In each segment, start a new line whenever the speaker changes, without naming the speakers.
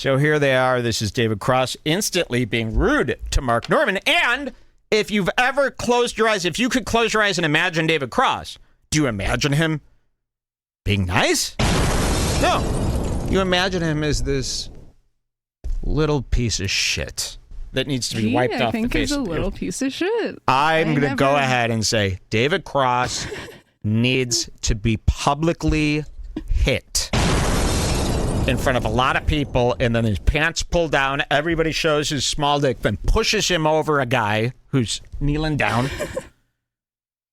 So here they are. This is David Cross instantly being rude to Mark Norman. And if you've ever closed your eyes, if you could close your eyes and imagine David Cross, do you imagine him being nice? No. You imagine him as this little piece of shit that needs to be wiped off the face.
I think he's a little piece of shit.
I'm going to go ahead and say David Cross needs to be publicly hit in front of a lot of people, and then his pants pulled down. Everybody shows his small dick, then pushes him over a guy who's kneeling down.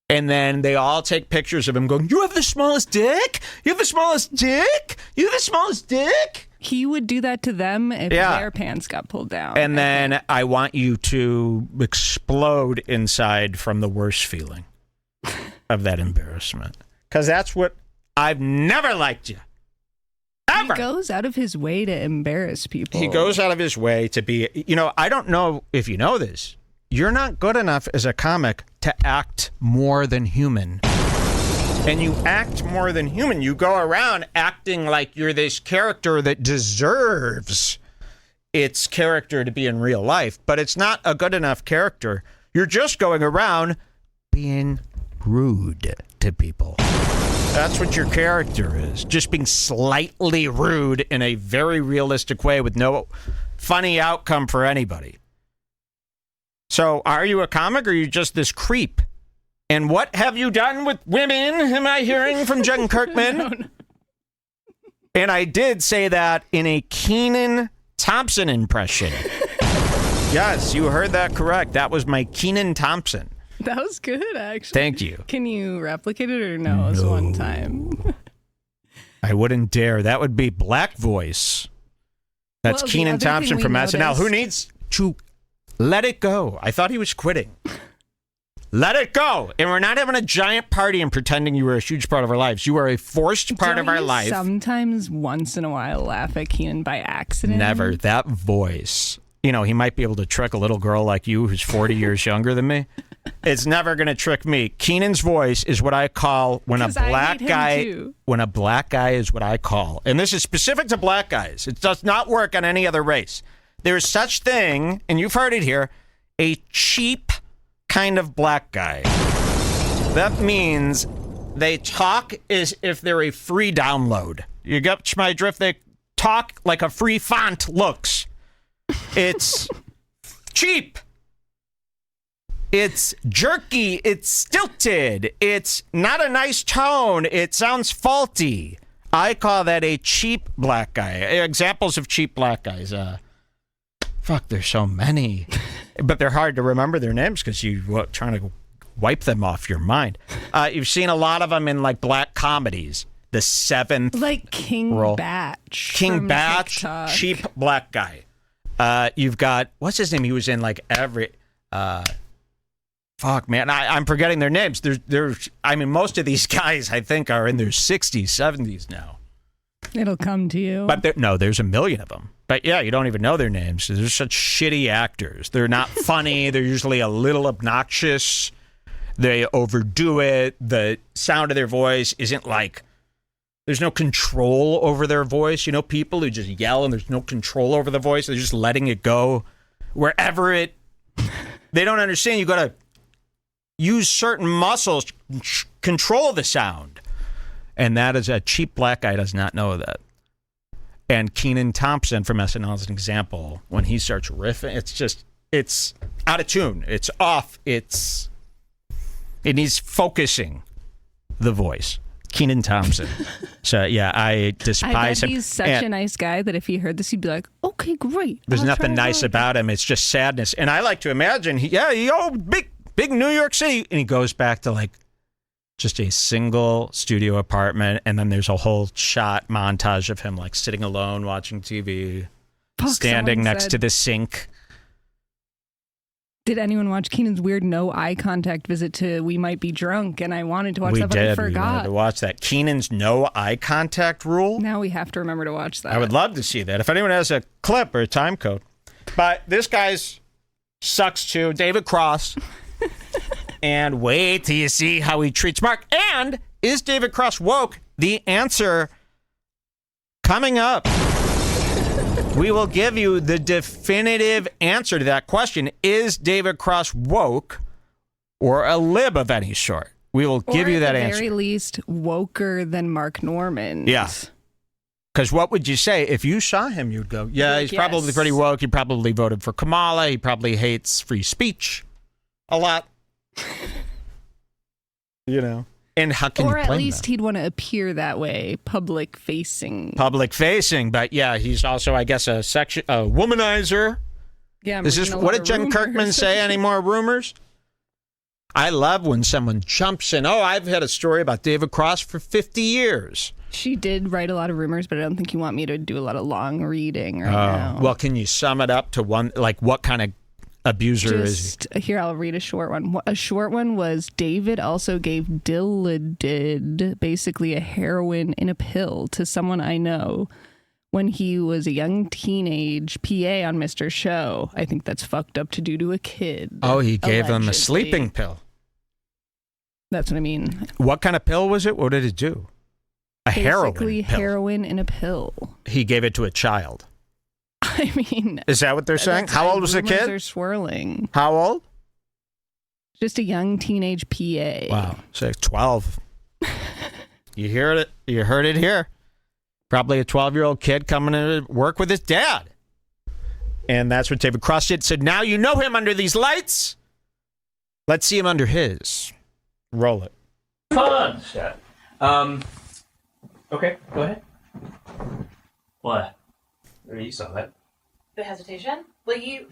And then they all take pictures of him going, "You have the smallest dick? You have the smallest dick? You have the smallest dick?"
He would do that to them if their pants got pulled down.
And then I want you to explode inside from the worst feeling of that embarrassment. Because that's what I've never liked you. Ever.
He goes out of his way to embarrass people.
He goes out of his way to be, I don't know if you know this. You're not good enough as a comic to act more than human. And you act more than human. You go around acting like you're this character that deserves its character to be in real life, but it's not a good enough character. You're just going around being rude to people. That's what your character is. Just being slightly rude in a very realistic way with no funny outcome for anybody. So are you a comic or are you just this creep? And what have you done with women? Am I hearing from Jen Kirkman? No. And I did say that in a Keenan Thompson impression. Yes, you heard that correct. That was my Keenan Thompson.
That was good, actually.
Thank you.
Can you replicate it or no? It was one time.
I wouldn't dare. That would be black voice. That's Keenan Thompson from SNL. Who needs to let it go? I thought he was quitting. Let it go. And we're not having a giant party and pretending you were a huge part of our lives. You are a forced part of our life.
Sometimes, once in a while, laugh at Keenan by accident.
Never. That voice. He might be able to trick a little girl like you who's 40 years younger than me. It's never going to trick me. Keenan's voice is what I call when a black guy. When a black guy is what I call, and this is specific to black guys. It does not work on any other race. There is such thing, and you've heard it here, a cheap kind of black guy. That means they talk as if they're a free download. You get my drift? They talk like a free font looks. It's cheap. It's jerky. It's stilted. It's not a nice tone. It sounds faulty. I call that a cheap black guy. Examples of cheap black guys. There's so many. But they're hard to remember their names because you're trying to wipe them off your mind. You've seen a lot of them in like black comedies. The Seventh.
Like King
role.
Batch.
King Batch, TikTok. Cheap black guy. You've got, what's his name? He was in like every... I'm forgetting their names. Most of these guys, I think, are in their 60s, 70s now.
It'll come to you.
But there's a million of them. But yeah, you don't even know their names. They're such shitty actors. They're not funny. They're usually a little obnoxious. They overdo it. The sound of their voice isn't like, there's no control over their voice. People who just yell and there's no control over the voice. They're just letting it go wherever it, they don't understand. You got to use certain muscles to control the sound. And that is a cheap black guy does not know that. And Keenan Thompson from SNL is an example. When he starts riffing, it's out of tune. It's off. It needs focusing the voice. Keenan Thompson. So, yeah, I despise him.
He's such a nice guy that if he heard this, he'd be like, okay, great.
There's nothing nice about him. It's just sadness. And I like to imagine, big New York City. And he goes back to like just a single studio apartment. And then there's a whole shot montage of him like sitting alone watching TV, standing next to the sink.
Did anyone watch Keenan's weird no eye contact visit to We Might Be Drunk? And I wanted to watch that, but I forgot. We wanted
to watch that. Keenan's no eye contact rule?
Now we have to remember to watch that.
I would love to see that. If anyone has a clip or a time code. But this guy's sucks too. David Cross. And wait till you see how he treats Mark. And is David Cross woke? The answer coming up. We will give you the definitive answer to that question. Is David Cross woke or a lib of any sort? We will give you that answer. At the very
least, woker than Mark Norman.
Yeah. Because what would you say? If you saw him, you'd go, yeah, he's probably pretty woke. He probably voted for Kamala. He probably hates free speech a lot. You know. And how can you blame
Or at least he'd want to appear that way, public facing.
But yeah, he's also, I guess, a womanizer.
Yeah.
What did Jen Kirkman say? Any more rumors? I love when someone jumps in. Oh, I've had a story about David Cross for 50 years.
She did write a lot of rumors, but I don't think you want me to do a lot of long reading right now.
Well, can you sum it up to one, like what kind of abuser is he?
Here, I'll read a short one. A short one was David also gave Dilaudid, basically a heroin in a pill, to someone I know when he was a young teenage PA on Mr. Show. I think that's fucked up to do to a kid.
Oh, he gave him a sleeping pill.
That's what I mean.
What kind of pill was it? What did it do? Heroin pill.
Basically heroin in a pill.
He gave it to a child.
I mean...
Is that what they're saying? How old was the kid?
They're swirling.
How old?
Just a young teenage PA.
Wow. Say 12. You heard it. You heard it here. Probably a 12-year-old kid coming to work with his dad. And that's what David Cross did. So now you know him under these lights. Let's see him under his. Roll it.
Fun. Okay, go ahead. What? You saw that.
The hesitation? Well, you...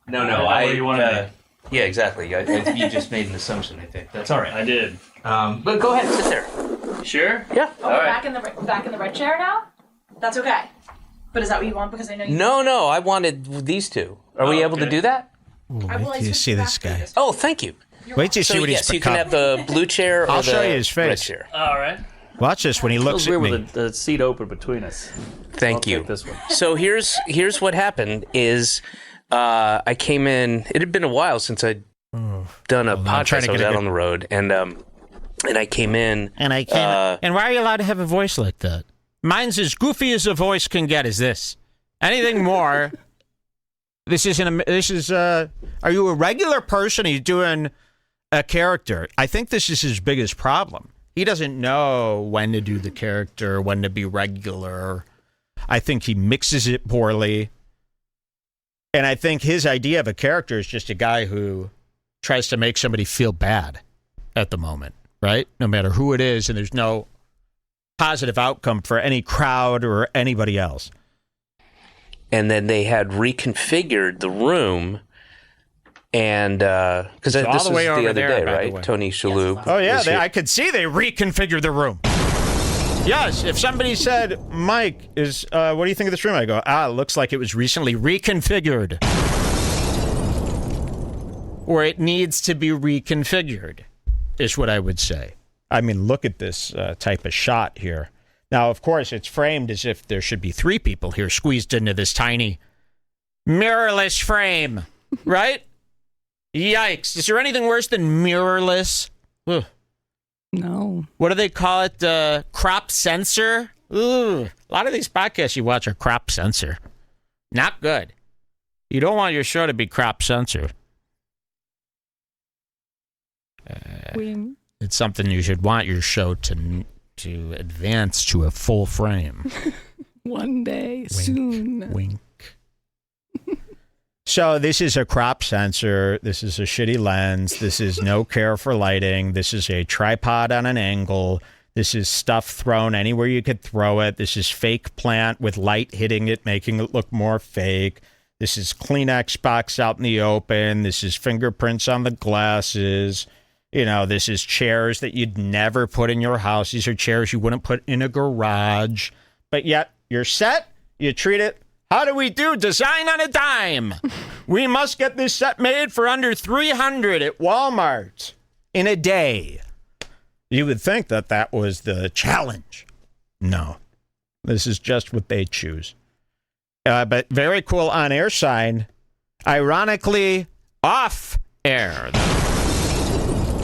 No, you wanted yeah, exactly. You just made an assumption, I think. That's all right. I did. But go ahead, sit there. Sure? Yeah.
Oh, we're back in the red chair now? That's okay. But is that what you want? Because I know you...
No, I wanted these two. Are we able to do that?
Ooh, wait till you see this guy.
Oh, thank you.
Wait till you see what he's become.
You can have the blue chair or
I'll show
the
you his face.
red chair.
All right.
Watch this when he looks at me.
With the seat open between us.
Thank you.
Take this one.
So here's what happened is I came in. It had been a while since I'd done a podcast. I was out on the road, and I came in.
And and why are you allowed to have a voice like that? Mine's as goofy as a voice can get. Is this anything more? This is. Are you a regular person? Are you doing a character? I think this is his biggest problem. He doesn't know when to do the character, when to be regular. I think he mixes it poorly. And I think his idea of a character is just a guy who tries to make somebody feel bad at the moment, right? No matter who it is, and there's no positive outcome for any crowd or anybody else.
And then they had reconfigured the room. And because this was the other day, right? Tony Shalhoub.
Yes. Oh, yeah. I could see they reconfigured the room. Yes. If somebody said, Mike, what do you think of this room? I go, it looks like it was recently reconfigured. Or it needs to be reconfigured, is what I would say. I mean, look at this type of shot here. Now, of course, it's framed as if there should be three people here squeezed into this tiny mirrorless frame, right? Yikes. Is there anything worse than mirrorless? Ugh.
No.
What do they call it? Crop sensor? Ooh. A lot of these podcasts you watch are crop sensor. Not good. You don't want your show to be crop sensor. It's something you should want your show to advance to a full frame.
One day,
wink,
soon.
Wink. So this is a crop sensor. This is a shitty lens. This is no care for lighting. This is a tripod on an angle. This is stuff thrown anywhere you could throw it. This is fake plant with light hitting it, making it look more fake. This is Kleenex box out in the open. This is fingerprints on the glasses. You know, this is chairs that you'd never put in your house. These are chairs you wouldn't put in a garage. But yet, you're set. You treat it. How do we do? Design on a dime. We must get this set made for under $300 at Walmart in a day. You would think that was the challenge. No. This is just what they choose. But very cool on-air sign. Ironically, off-air.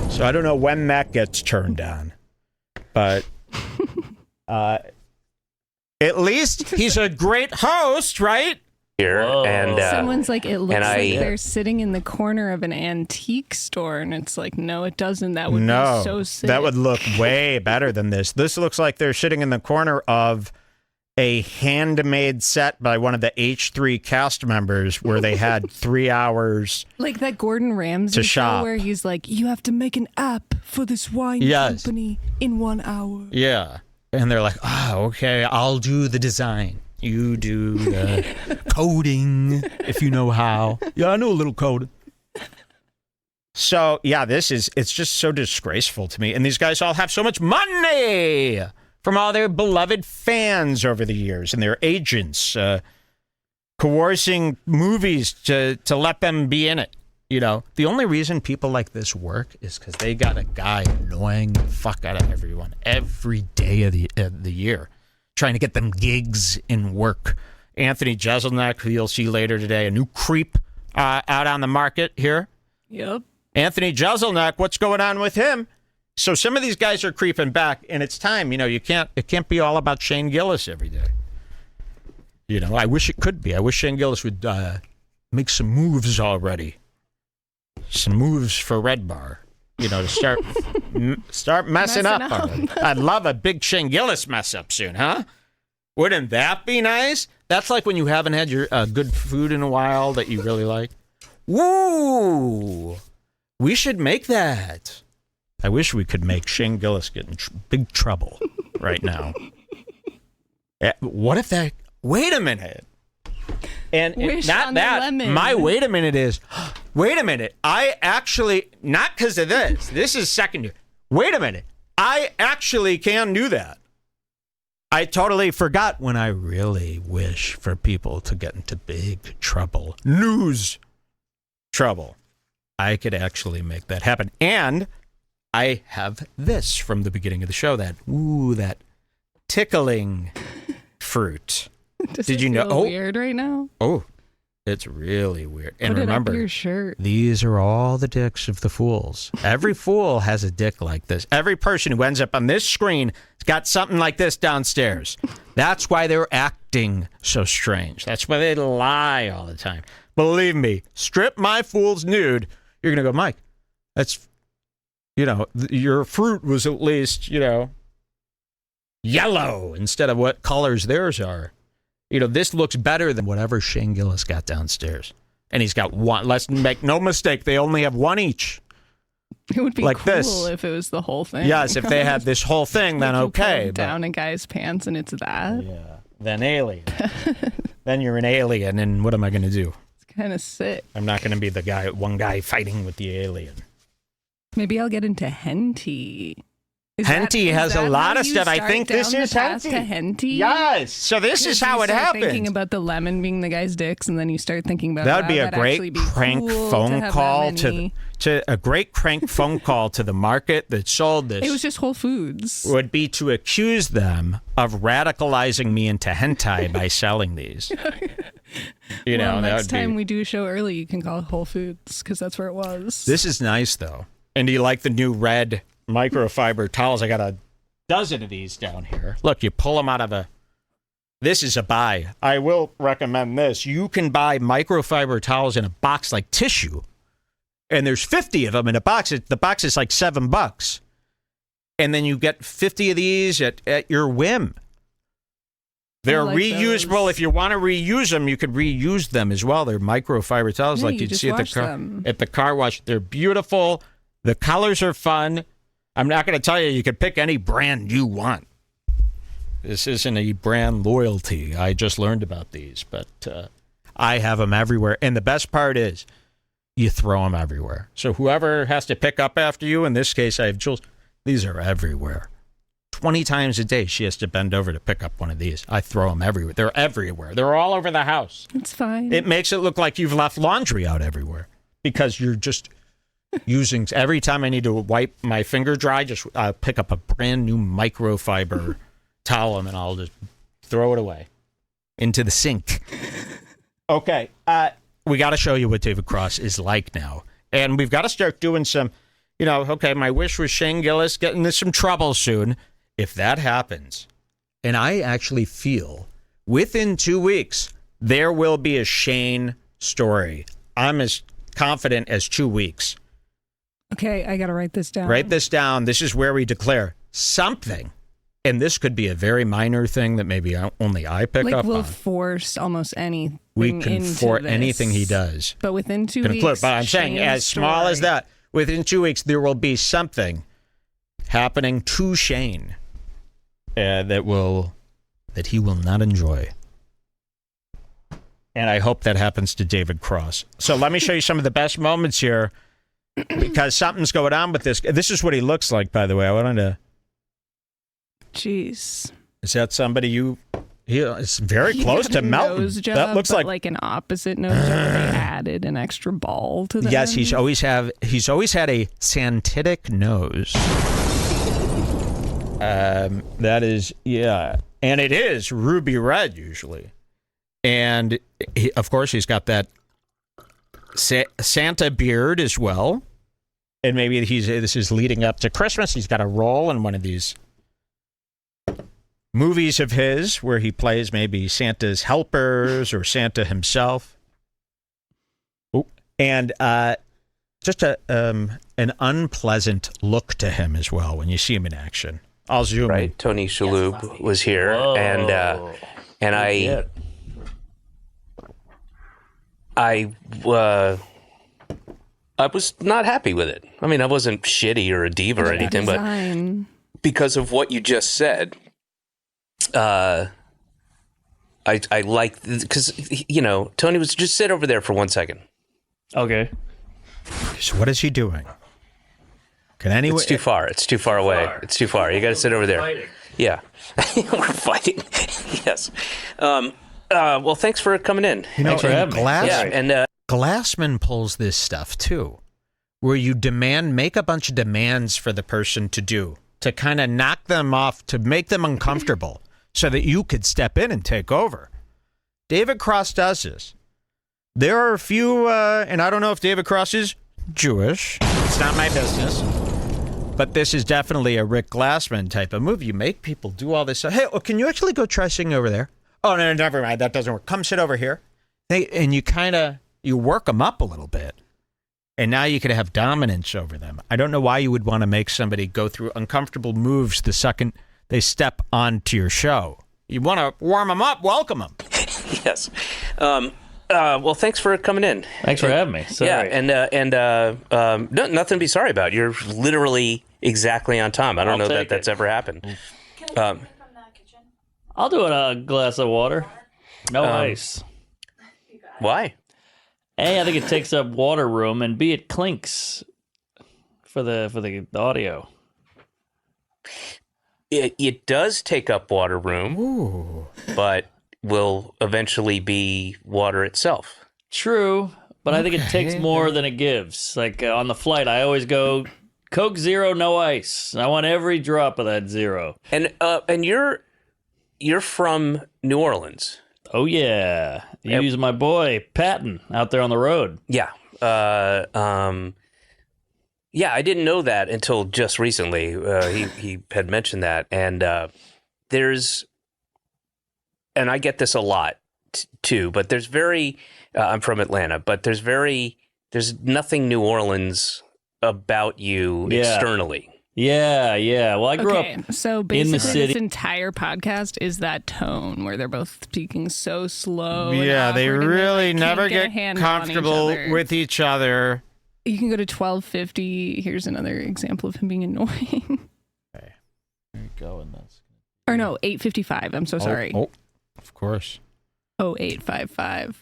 So I don't know when that gets turned on. But at least he's a great host, right?
here, and
someone's like, it looks
and
like they're sitting in the corner of an antique store, and it's like, no, it doesn't. That would be so sick.
That would look way better than this. This looks like they're sitting in the corner of a handmade set by one of the H3 cast members where they had 3 hours
like that Gordon Ramsay show where he's like, you have to make an app for this wine company in 1 hour.
Yeah. And they're like, okay, I'll do the design. You do the coding, if you know how. Yeah, I know a little coding. So, yeah, it's just so disgraceful to me. And these guys all have so much money from all their beloved fans over the years and their agents coercing movies to let them be in it. You know, the only reason people like this work is because they got a guy annoying the fuck out of everyone every day of the year, trying to get them gigs in work. Anthony Jeselnik, who you'll see later today, a new creep out on the market here.
Yep.
Anthony Jeselnik, what's going on with him? So some of these guys are creeping back, and it's time. You know, it can't be all about Shane Gillis every day. You know, I wish it could be. I wish Shane Gillis would make some moves already. Some moves for Red Bar, you know, to start messing up. I'd love a big Shane Gillis mess up soon, huh? Wouldn't that be nice? That's like when you haven't had your good food in a while that you really like. Woo! We should make that. I wish we could make Shane Gillis get in big trouble right now. What if that... Wait a minute. And not that. My wait a minute is... Wait a minute. I actually... Not because of this. This is secondary. Wait a minute. I actually can do that. I totally forgot when I really wish for people to get into big trouble. News trouble. I could actually make that happen. And... I have this from the beginning of the show, that tickling fruit.
Did you know? Weird right now?
Oh, it's really weird. And
Put
remember,
it up your shirt.
These are all the dicks of the fools. Every fool has a dick like this. Every person who ends up on this screen has got something like this downstairs. That's why they're acting so strange. That's why they lie all the time. Believe me, strip my fools nude. You're going to go, Mike, that's... You know, your fruit was at least, you know, yellow instead of what colors theirs are. You know, this looks better than whatever Shane Gillis got downstairs. And he's got one. Let's make no mistake, they only have one each.
It would be
like
cool
this.
If it was the whole thing.
Yes, if they had this whole thing, then okay.
Down a guy's pants and it's that.
Yeah, then alien. Then you're an alien, and what am I going to do?
It's kind of sick.
I'm not going to be the one guy fighting with the alien.
Maybe I'll get into henty.
Henty has a lot of stuff. I think this is
henty.
Yes. So this is how it happens.
Thinking about the lemon being the guy's dicks, and then you start thinking about
that would be a great prank phone call to a great prank phone call to the market that sold this.
It was just Whole Foods.
Would be to accuse them of radicalizing me into hentai by selling these. You know,
next time we do a show early, you can call it Whole Foods because that's where it was.
This is nice though. And do you like the new red microfiber towels? I got a dozen of these down here. Look, you pull them out of this is a buy. I will recommend this. You can buy microfiber towels in a box like tissue, and there's 50 of them in a box. The box is like $7. And then you get 50 of these at your whim. They're reusable. Those. If you want to reuse them, you could reuse them as well. They're microfiber towels like you'd see at the car wash. They're beautiful. The colors are fun. I'm not going to tell you, you could pick any brand you want. This isn't a brand loyalty. I just learned about these, but I have them everywhere. And the best part is you throw them everywhere. So whoever has to pick up after you, in this case, I have Jules, these are everywhere. 20 times a day, she has to bend over to pick up one of these. I throw them everywhere. They're everywhere. They're all over the house.
It's fine.
It makes it look like you've left laundry out everywhere because you're just... using every time I need to wipe my finger dry, just pick up a brand new microfiber towel and then I'll just throw it away into the sink. Okay, we got to show you what David Cross is like now, and we've got to start doing some. You know, okay, my wish was Shane Gillis getting into some trouble soon. If that happens, and I actually feel within 2 weeks There will be a Shane story. I'm as confident as 2 weeks.
Okay, I got to write this down.
Write this down. This is where we declare something. And this could be a very minor thing that maybe only I pick up
we'll
on.
force almost anything.
We can force anything he does.
But within 2 weeks.
But I'm saying, as small as that, within 2 weeks, there will be something happening to Shane that he will not enjoy. And I hope that happens to David Cross. So let me show you some of the best moments here, because something's going on with this. This is what he looks like, by the way. I wanted to...
Jeez.
Is that somebody it's very close to Melton.
Nose job,
that looks
like an opposite nose job. They added an extra ball to that.
Yes, he's always had a Santitic nose. That is, yeah. And it is ruby red usually. And of course, he's got that Santa beard as well. And maybe this is leading up to Christmas. He's got a role in one of these movies of his where he plays maybe Santa's helpers or Santa himself. Ooh. And just an unpleasant look to him as well when you see him in action. I'll zoom in.
Tony Shalhoub was here, and I was not happy with it. I mean, I wasn't shitty or a diva or anything, but because of what you just said, I like, because Tony was just sit over there for 1 second.
Okay.
So what is he doing? Can anyone?
It's too far. It's too far away. It's too far. You got to sit over there.
Fighting.
Yeah, we're fighting. Yes. Well, thanks for coming in.
Thanks for having me.
Glassman pulls this stuff too, where you make a bunch of demands for the person to do, to kind of knock them off, to make them uncomfortable, so that you could step in and take over. David Cross does this. There are a few, and I don't know if David Cross is Jewish. It's not my business. But this is definitely a Rick Glassman type of move. You make people do all this stuff. Hey, can you actually go try singing over there? Oh, no, never mind. That doesn't work. Come sit over here. And you work them up a little bit. And now you could have dominance over them. I don't know why you would want to make somebody go through uncomfortable moves the second they step onto your show. You want to warm them up, welcome them.
Yes. Well, thanks for coming in.
Thanks for having me. Sorry.
Yeah, and nothing to be sorry about. You're literally exactly on time. I don't know that that's ever happened.
Can I from the kitchen?
I'll do a glass of water. No ice.
Why?
A, I think it takes up water room, and B, it clinks for the audio.
It does take up water room, but will eventually be water itself.
True, but I think it takes more than it gives. Like on the flight, I always go Coke Zero, no ice. I want every drop of that zero.
And you're from New Orleans.
Oh yeah, you use my boy Patton out there on the road.
Yeah. Yeah, I didn't know that until just recently. He had mentioned that, and and I get this a lot too. But there's I'm from Atlanta, but there's nothing New Orleans about you externally.
Yeah. Well, I grew up
so basically
in the city.
This entire podcast is that tone where they're both speaking so slow.
Yeah, they really never
get
get comfortable with each other.
You can go to 1250. Here's another example of him being annoying.
Okay. There you go. And that's...
Or no, 855. I'm so sorry.
Oh, of course.
0855.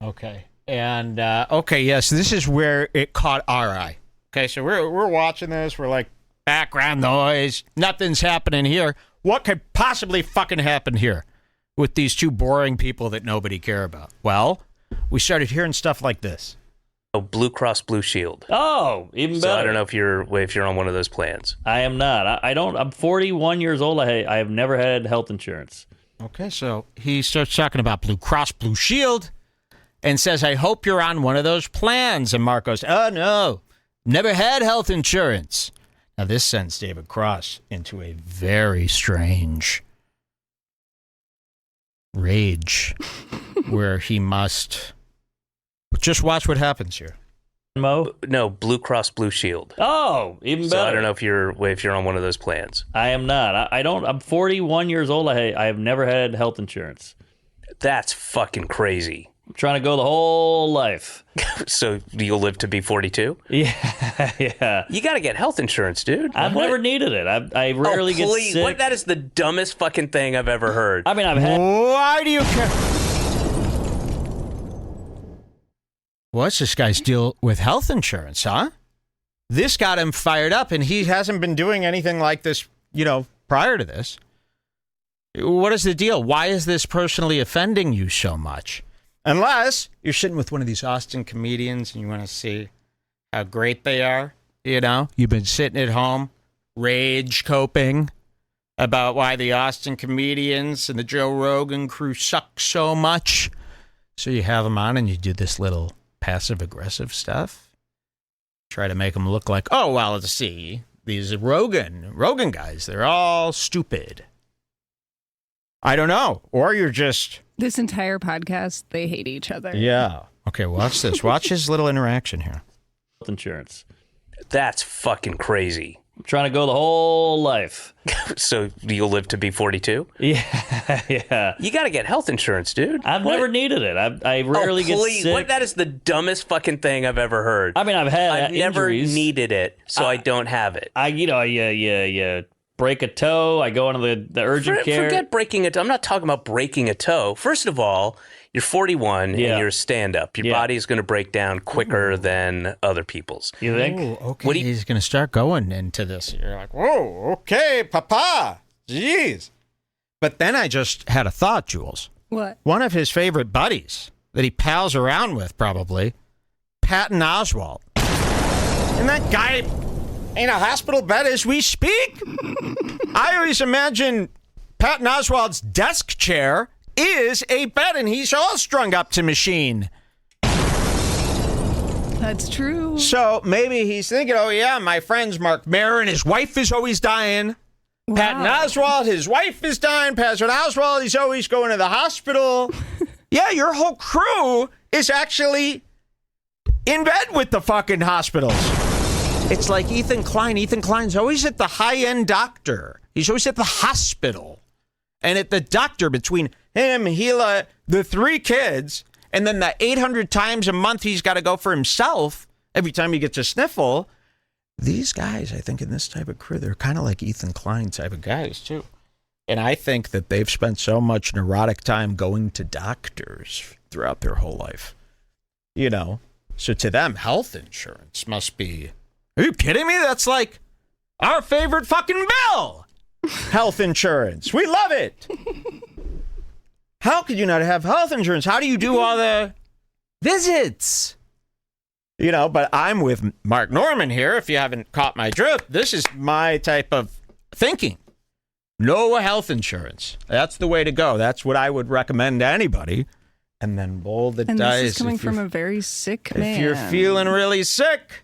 Okay. And, yes, this is where it caught our eye. Okay, so we're watching this. We're like, background noise. Nothing's happening here. What could possibly fucking happen here with these two boring people that nobody care about? Well, we started hearing stuff like this.
Oh, Blue Cross Blue Shield.
Oh, even better.
So I don't know if you're on one of those plans.
I am not. I don't. I'm 41 years old. I have never had health insurance.
Okay, so he starts talking about Blue Cross Blue Shield and says, I hope you're on one of those plans. And Mark goes, oh, no, never had health insurance. Now, this sends David Cross into a very strange rage where he must just watch what happens here.
Mo?
No, Blue Cross Blue Shield.
Oh, even better.
So I don't know if you're on one of those plans.
I am not. I don't. I'm 41 years old. I have never had health insurance.
That's fucking crazy.
I'm trying to go the whole life.
So you'll live to be 42?
Yeah.
You got to get health insurance, dude.
I've never needed it. I rarely get sick.
That is the dumbest fucking thing I've ever heard.
I mean, I've had.
Why do you care? What's this guy's deal with health insurance, huh? This got him fired up, and he hasn't been doing anything like this, prior to this. What is the deal? Why is this personally offending you so much? Unless you're sitting with one of these Austin comedians and you want to see how great they are, You've been sitting at home, rage coping about why the Austin comedians and the Joe Rogan crew suck so much. So you have them on and you do this little passive-aggressive stuff. Try to make them look like, oh, well, let's see, these Rogan guys, they're all stupid. I don't know. Or you're just...
This entire podcast, they hate each other.
Yeah. Okay, watch this. Watch his little interaction here.
Health insurance.
That's fucking crazy.
I'm trying to go the whole life.
So you'll live to be 42?
Yeah.
You got to get health insurance, dude.
I've never needed it. I rarely get sick.
That is the dumbest fucking thing I've ever heard.
I mean, I've had
injuries.
Never
needed it, so I don't have it.
You break a toe. I go into the urgent care.
Forget breaking a toe. I'm not talking about breaking a toe. First of all, you're 41 and you're a stand-up. Your body is going to break down quicker than other people's.
You think?
Ooh, okay, he's going to start going into this. You're like, whoa, okay, papa. Jeez. But then I just had a thought, Jules.
What?
One of his favorite buddies that he pals around with, probably, Patton Oswalt. And that guy in a hospital bed as we speak. I always imagine Patton Oswalt's desk chair is a bed, and he's all strung up to machine.
That's true.
So maybe he's thinking, oh, yeah, my friend's Mark Maron, his wife is always dying. Wow. Patton Oswalt, his wife is dying. Patton Oswalt, he's always going to the hospital. Yeah, your whole crew is actually in bed with the fucking hospitals. It's like Ethan Klein. Ethan Klein's always at the high-end doctor. He's always at the hospital. And at the doctor, between him, Gila, the 3 kids, and then the 800 times a month he's got to go for himself every time he gets a sniffle. These guys, I think, in this type of crew, they're kind of like Ethan Klein type of guys, too. And I think that they've spent so much neurotic time going to doctors throughout their whole life. So to them, health insurance must be... Are you kidding me? That's like our favorite fucking bill. Health insurance. We love it. How could you not have health insurance? How do you do all the visits? But I'm with Mark Norman here. If you haven't caught my drift, this is my type of thinking. No health insurance. That's the way to go. That's what I would recommend to anybody. And then roll the dice.
And this is coming from a very sick man.
If you're feeling really sick,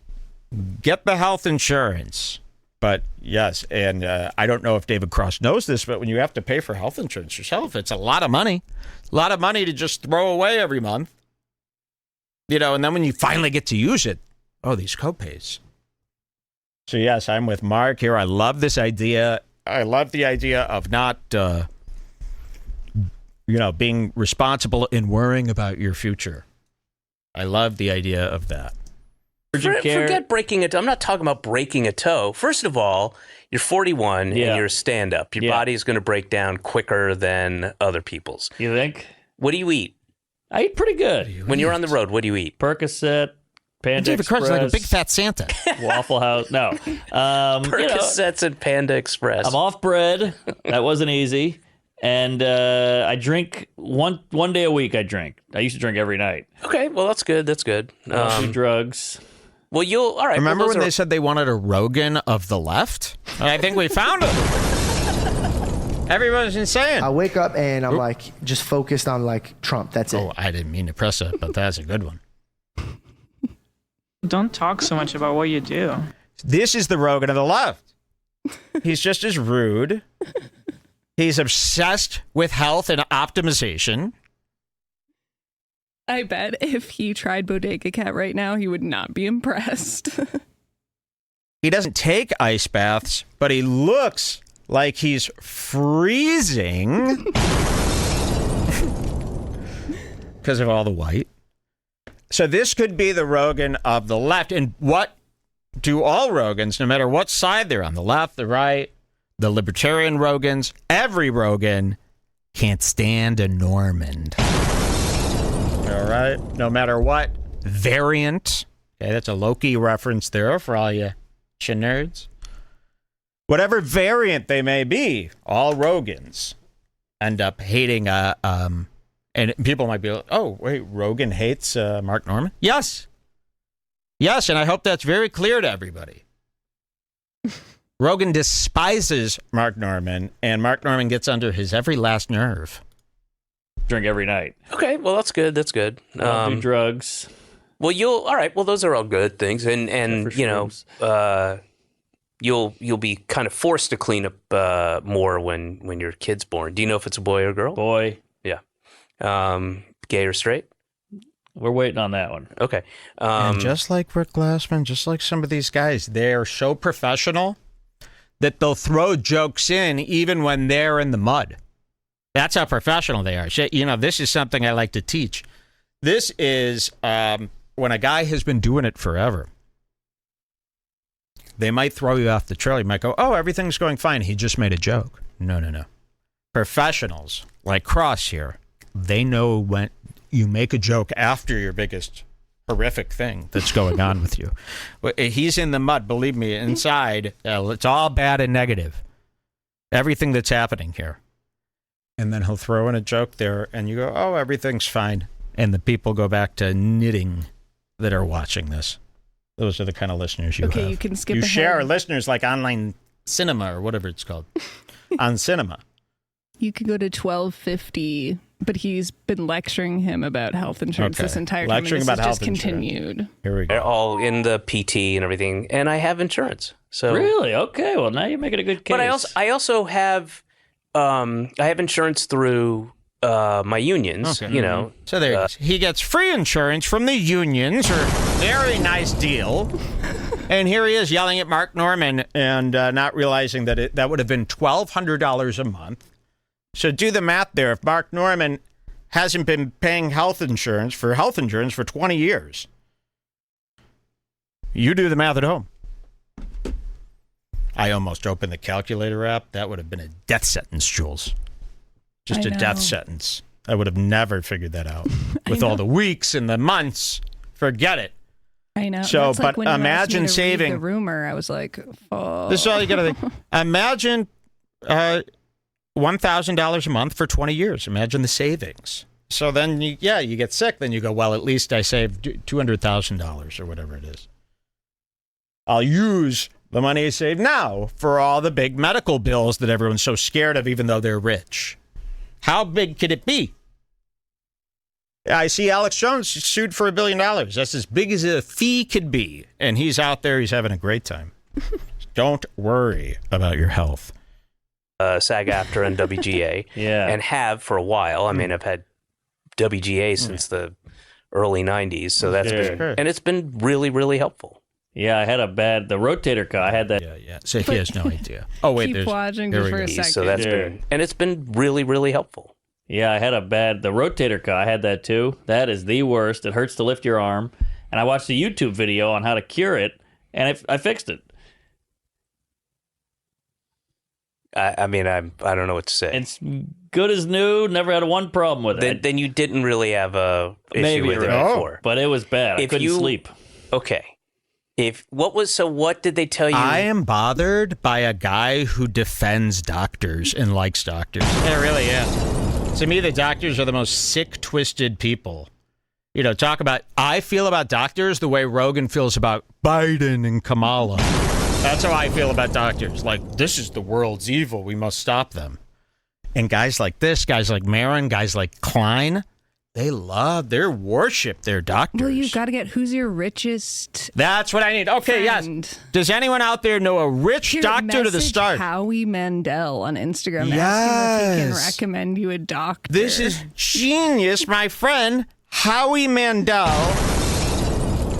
get the health insurance. But yes, and I don't know if David Cross knows this, but when you have to pay for health insurance yourself, it's a lot of money. A lot of money to just throw away every month. And then when you finally get to use it, these copays. So yes, I'm with Mark here. I love this idea. I love the idea of not, being responsible in worrying about your future. I love the idea of that.
Forget breaking a toe. I'm not talking about breaking a toe. First of all, you're 41 and you're a stand-up. Your body is going to break down quicker than other people's.
You think?
What do you eat?
I eat pretty good.
When you're on the road, what do you eat?
Percocet, Panda
David
Express.
Cross is like a big fat Santa.
Waffle House. No.
Percocets and Panda Express.
I'm off bread. That wasn't easy. And I drink one day a week. I used to drink every night.
Okay, well, that's good. That's good.
Do drugs.
Well, all right.
Remember when they said they wanted a Rogan of the left? I think we found him. Everyone's insane.
I wake up and I'm just focused on Trump. That's it.
Oh, I didn't mean to press it, but that's a good one.
Don't talk so much about what you do.
This is the Rogan of the left. He's just as rude He's obsessed with health and optimization.
I bet if he tried Bodega Cat right now, he would not be impressed.
He doesn't take ice baths, but he looks like he's freezing because of all the white. So this could be the Rogan of the left. And what do all Rogans, no matter what side they're on, the left, the right, the libertarian Rogans, every Rogan can't stand a Normand. All right? No matter what variant. Okay, that's a Loki reference there for all you nerds. Whatever variant they may be, all Rogans end up hating and people might be like, oh, wait, Rogan hates Mark Normand? Yes. Yes, and I hope that's very clear to everybody. Rogan despises Mark Normand, and Mark Normand gets under his every last nerve.
Drink every night.
Okay, well, that's good. That's good.
Do drugs.
Well, all right. Well, those are all good things, and you know, you'll be kind of forced to clean up more when your kid's born. Do you know if it's a boy or a girl?
Boy.
Yeah. Gay or straight?
We're waiting on that one.
Okay.
And just like Rick Glassman, just like some of these guys, they're so professional that they'll throw jokes in even when they're in the mud. That's how professional they are. You know, this is something I like to teach. This is when a guy has been doing it forever. They might throw you off the trail. You might go, oh, everything's going fine. He just made a joke. No. Professionals like Cross here, they know when you make a joke after your biggest horrific thing that's going on with you. He's in the mud, believe me, inside. It's all bad and negative. Everything that's happening here. And then he'll throw in a joke there, and you go, oh, everything's fine. And the people go back to knitting that are watching this. Those are the kind of listeners you have.
Okay, you can skip
You
ahead.
share listeners like online cinema or whatever it's called. On cinema.
You could go to 1250, but he's been lecturing him about health insurance this entire time.
Lecturing
and
about
this
health
just continued.
Insurance. Here we
They're
go.
all in the PT and everything, and I have insurance. So
Really? Okay. Well, now you're making a good case.
But I also have insurance through my unions.
Okay.
You know,
So there he is. He gets free insurance from the unions, or very nice deal. And here he is yelling at Mark Normand and not realizing that that would have been $1,200 a month. So do the math there. If Mark Normand hasn't been paying health insurance for 20 years, you do the math at home. I almost opened the calculator app. That would have been a death sentence, Jules. Just
I
a
know.
death sentence. I would have never figured that out. With all the weeks and the months, forget it.
I know.
So,
That's like
but
when you asked me
imagine
to read
saving-
the rumor. I was like, oh.
This is all you got to think. Imagine $1,000 a month for 20 years. Imagine the savings. So then, you get sick. Then you go, well, at least I saved $200,000 or whatever it is. I'll use the money I save now for all the big medical bills that everyone's so scared of, even though they're rich. How big could it be? I see Alex Jones sued for $1 billion. That's as big as a fee could be. And he's out there. He's having a great time. Don't worry about your health.
SAG-AFTRA and WGA.
Yeah.
And have for a while. I mean, I've had WGA since the early 90s. So that's
Sure.
been, and it's been really, really helpful.
Yeah, I had the rotator cuff. I had that.
Yeah. So he has no idea. Oh, wait.
Keep watching
there
just
we
for a
go.
second.
So that's been, and it's been really, really helpful.
Yeah, I had the rotator cuff. I had that too. That is the worst. It hurts to lift your arm. And I watched a YouTube video on how to cure it, and I fixed it.
I mean, I don't know what to say.
It's good as new. Never had one problem with it.
Then you didn't really have a issue
Maybe
with it
right.
before.
But it was bad. I
If
couldn't
you-
sleep.
Okay. What did they tell you?
I am bothered by a guy who defends doctors and likes doctors. I really am. To me, the doctors are the most sick, twisted people. You know, I feel about doctors the way Rogan feels about Biden and Kamala. That's how I feel about doctors. Like, this is the world's evil. We must stop them. And guys like this, guys like Marin, guys like Klein, They worship their doctors.
Well, you've got to get who's your richest.
That's what I need. Okay,
friend.
Yes. Does anyone out there know a rich doctor to the start?
Howie Mandel on Instagram.
Yes.
Ask him if he can recommend you a doctor.
This is genius, my friend, Howie Mandel.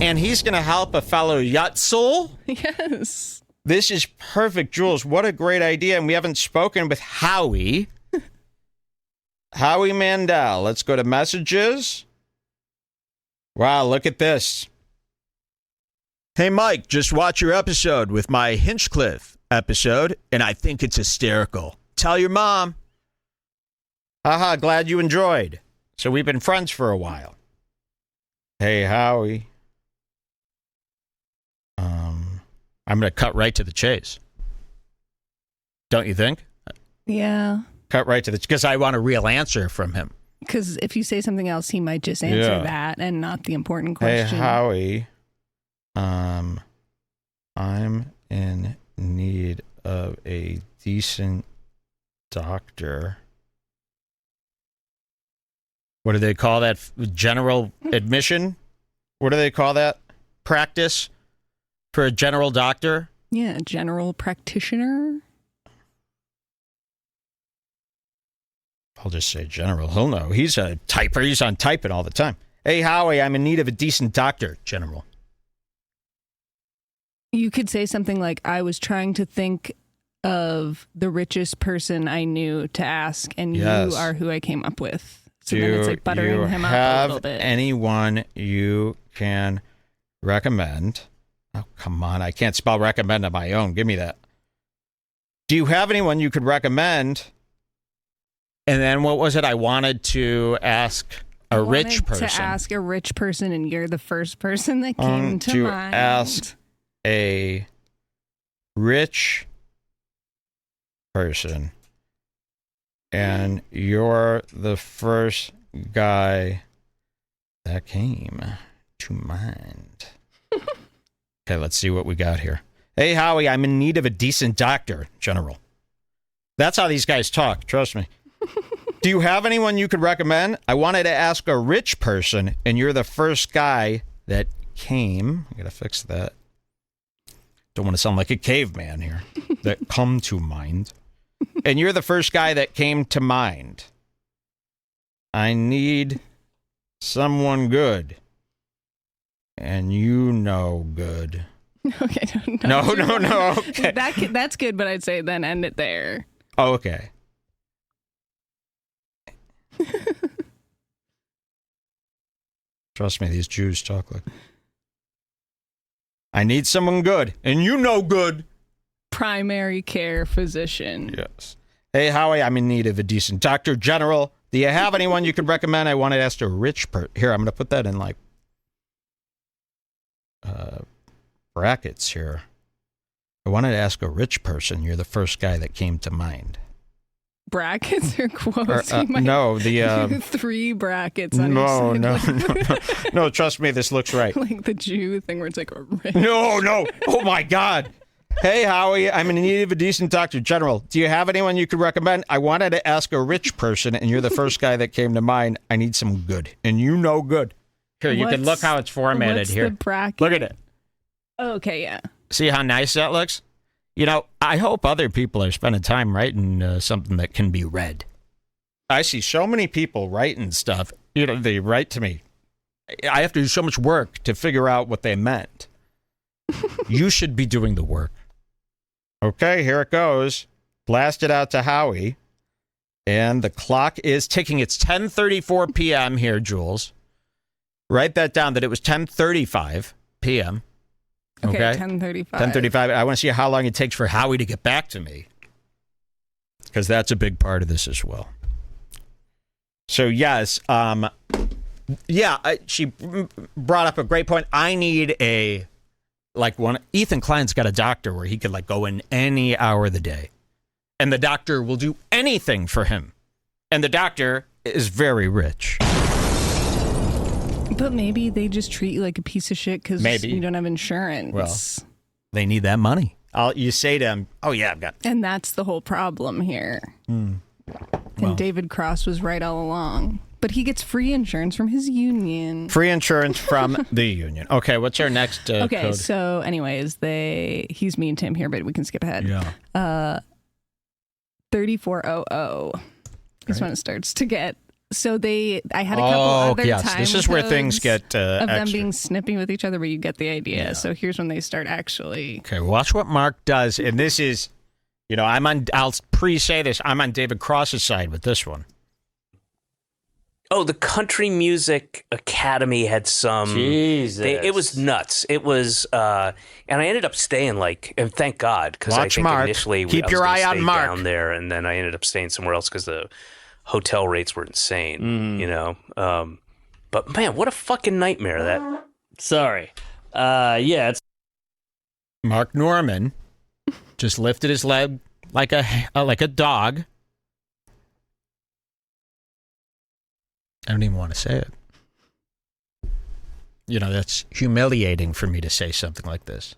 And he's going to help a fellow Yutzel.
Yes.
This is perfect, Jules. What a great idea. And we haven't spoken with Howie. Howie Mandel. Let's go to messages. Wow, look at this. Hey, Mike, just watch your episode with my Hinchcliffe episode, and I think it's hysterical. Tell your mom. Haha, glad you enjoyed. So we've been friends for a while. Hey, Howie. I'm going to cut right to the chase. Don't you think?
Yeah.
Cut right to the... Because I want a real answer from him.
Because if you say something else, he might just answer that and not the important question.
Hey, Howie. I'm in need of a decent doctor. What do they call that? General admission? What do they call that? Practice for a general doctor?
Yeah, general practitioner.
I'll just say general. He'll know. He's a typer. He's on typing all the time. Hey, Howie, I'm in need of a decent doctor, general.
You could say something like, I was trying to think of the richest person I knew to ask, and you are who I came up with. So then it's like buttering him up a little bit. Anyone
you can recommend? Oh, come on. I can't spell recommend on my own. Give me that. Do you have anyone you could recommend? And then what was it? I wanted to ask a rich person.
To ask a rich person, and you're the first person that came to mind.
To ask a rich person, and you're the first guy that came to mind. Okay, let's see what we got here. Hey, Howie, I'm in need of a decent doctor, general. That's how these guys talk, trust me. Do you have anyone you could recommend? I wanted to ask a rich person, and you're the first guy that came. I gotta fix that. Don't want to sound like a caveman here. That come to mind. And you're the first guy that came to mind. I need someone good. And you know good.
Okay.
No. Okay.
That's good, but I'd say then end it there.
Oh, okay. Trust me, these Jews talk like... I need someone good, and you know good.
Primary care physician.
Yes. Hey, Howie, I'm in need of a decent doctor, general. Do you have anyone you could recommend? I wanted to ask a rich person. Here, I'm going to put that in, like, brackets here. I wanted to ask a rich person. You're the first guy that came to mind.
Brackets or quotes?
No, the...
3 brackets on
No, trust me, this looks right.
Like the Jew thing where it's like a rich.
No. Oh, my God. Hey, Howie, I'm in need of a decent doctor, general. Do you have anyone you could recommend? I wanted to ask a rich person, and you're the first guy that came to mind. I need some good, and you know good. Here, you can look how it's formatted here.
The bracket?
Look at it.
Okay, yeah.
See how nice that looks? You know, I hope other people are spending time writing something that can be read. I see so many people writing stuff. You know, they write to me. I have to do so much work to figure out what they meant. You should be doing the work. Okay, here it goes. Blast it out to Howie. And the clock is ticking. It's 10:34 p.m. here, Jules. Write that down, that it was 10:35 p.m.
Okay, 10:35.
10:35. I want to see how long it takes for Howie to get back to me, because that's a big part of this as well. So, yes, she brought up a great point. I need Ethan Klein's got a doctor where he could, go in any hour of the day, and the doctor will do anything for him. And the doctor is very rich.
But maybe they just treat you like a piece of shit because you don't have insurance.
Well, they need that money. You say to them, oh, yeah, I've got...
And that's the whole problem here.
Well,
and David Cross was right all along. But he gets free insurance from his union.
Free insurance from the union. Okay, what's our next
okay,
code?
so anyways, he's me and Tim here, but we can skip ahead.
Yeah.
3400 is when it starts to get. So I had a couple other times.
This is where things get
of them
extra.
being snippy with each other, but you get the idea.
Yeah.
So here's when they start actually.
Okay, watch what Mark does, and this is, I'll pre-say this. I'm on David Cross's side with this one.
Oh, the Country Music Academy had some.
Jesus.
It was nuts. It was, and I ended up staying and thank God, because I think
Mark.
initially
Keep
I was
your
gonna
eye on
stay
Mark.
down there, and then I ended up staying somewhere else because the hotel rates were insane. But man, what a fucking nightmare that.
Sorry. Yeah, it's
Mark Norman just lifted his leg like a dog. I don't even want to say it. That's humiliating for me to say something like this.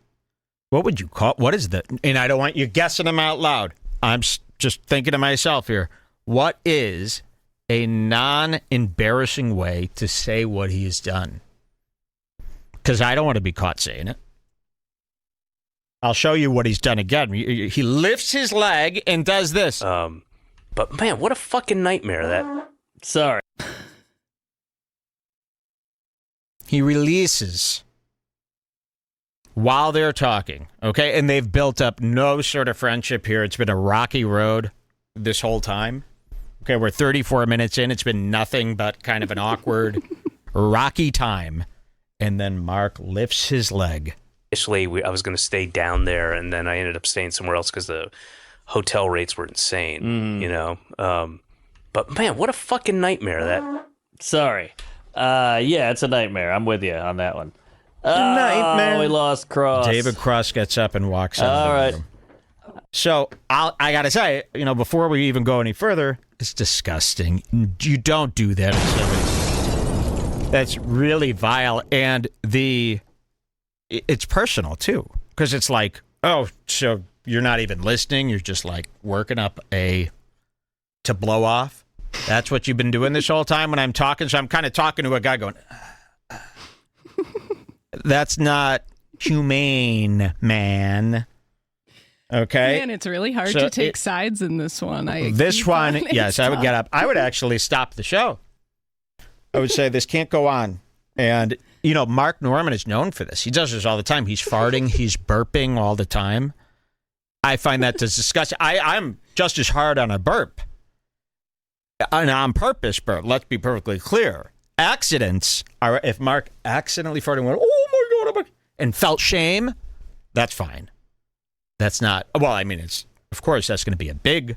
What would you call? What is and I don't want you guessing them out loud. I'm just thinking to myself here. What is a non-embarrassing way to say what he's done? Because I don't want to be caught saying it. I'll show you what he's done again. He lifts his leg and does this.
But man, what a fucking nightmare that.
sorry.
He releases while they're talking, okay? And they've built up no sort of friendship here. It's been a rocky road this whole time. Okay, we're 34 minutes in. It's been nothing but kind of an awkward, rocky time. And then Mark lifts his leg.
Initially, I was going to stay down there, and then I ended up staying somewhere else because the hotel rates were insane, But man, what a fucking nightmare that.
Sorry. Yeah, it's a nightmare. I'm with you on that one.
Nightmare.
We lost Cross.
David Cross gets up and walks out of the
All right.
room. So I got to say, before we even go any further, it's disgusting. You don't do that. That's really vile. And it's personal, too. Because it's like, oh, so you're not even listening. You're just like working up to blow off. That's what you've been doing this whole time when I'm talking. So I'm kind of talking to a guy going, that's not humane, man. Okay.
Man, it's really hard
So
to take sides in this one.
This one, yes, I would get up. I would actually stop the show. I would say, this can't go on. And, Mark Norman is known for this. He does this all the time. He's farting. He's burping all the time. I find that disgusting. I'm just as hard on a burp. An on purpose burp. Let's be perfectly clear. Accidents are, if Mark accidentally farted and went, oh my God, and felt shame, that's fine. That's not, it's, of course, that's going to be a big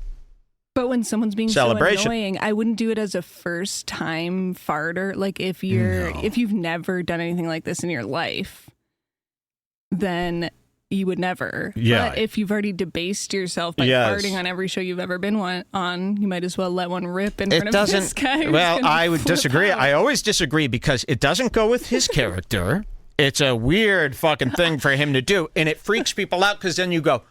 But when someone's being
celebration.
So annoying, I wouldn't do it as a first time farter. Like if you've never done anything like this in your life, then you would never.
Yeah.
But if you've already debased yourself by farting on every show you've ever been on, you might as well let one rip in front of this guy.
Well, I would disagree.
Out.
I always disagree because it doesn't go with his character. It's a weird fucking thing for him to do. And it freaks people out because then you go,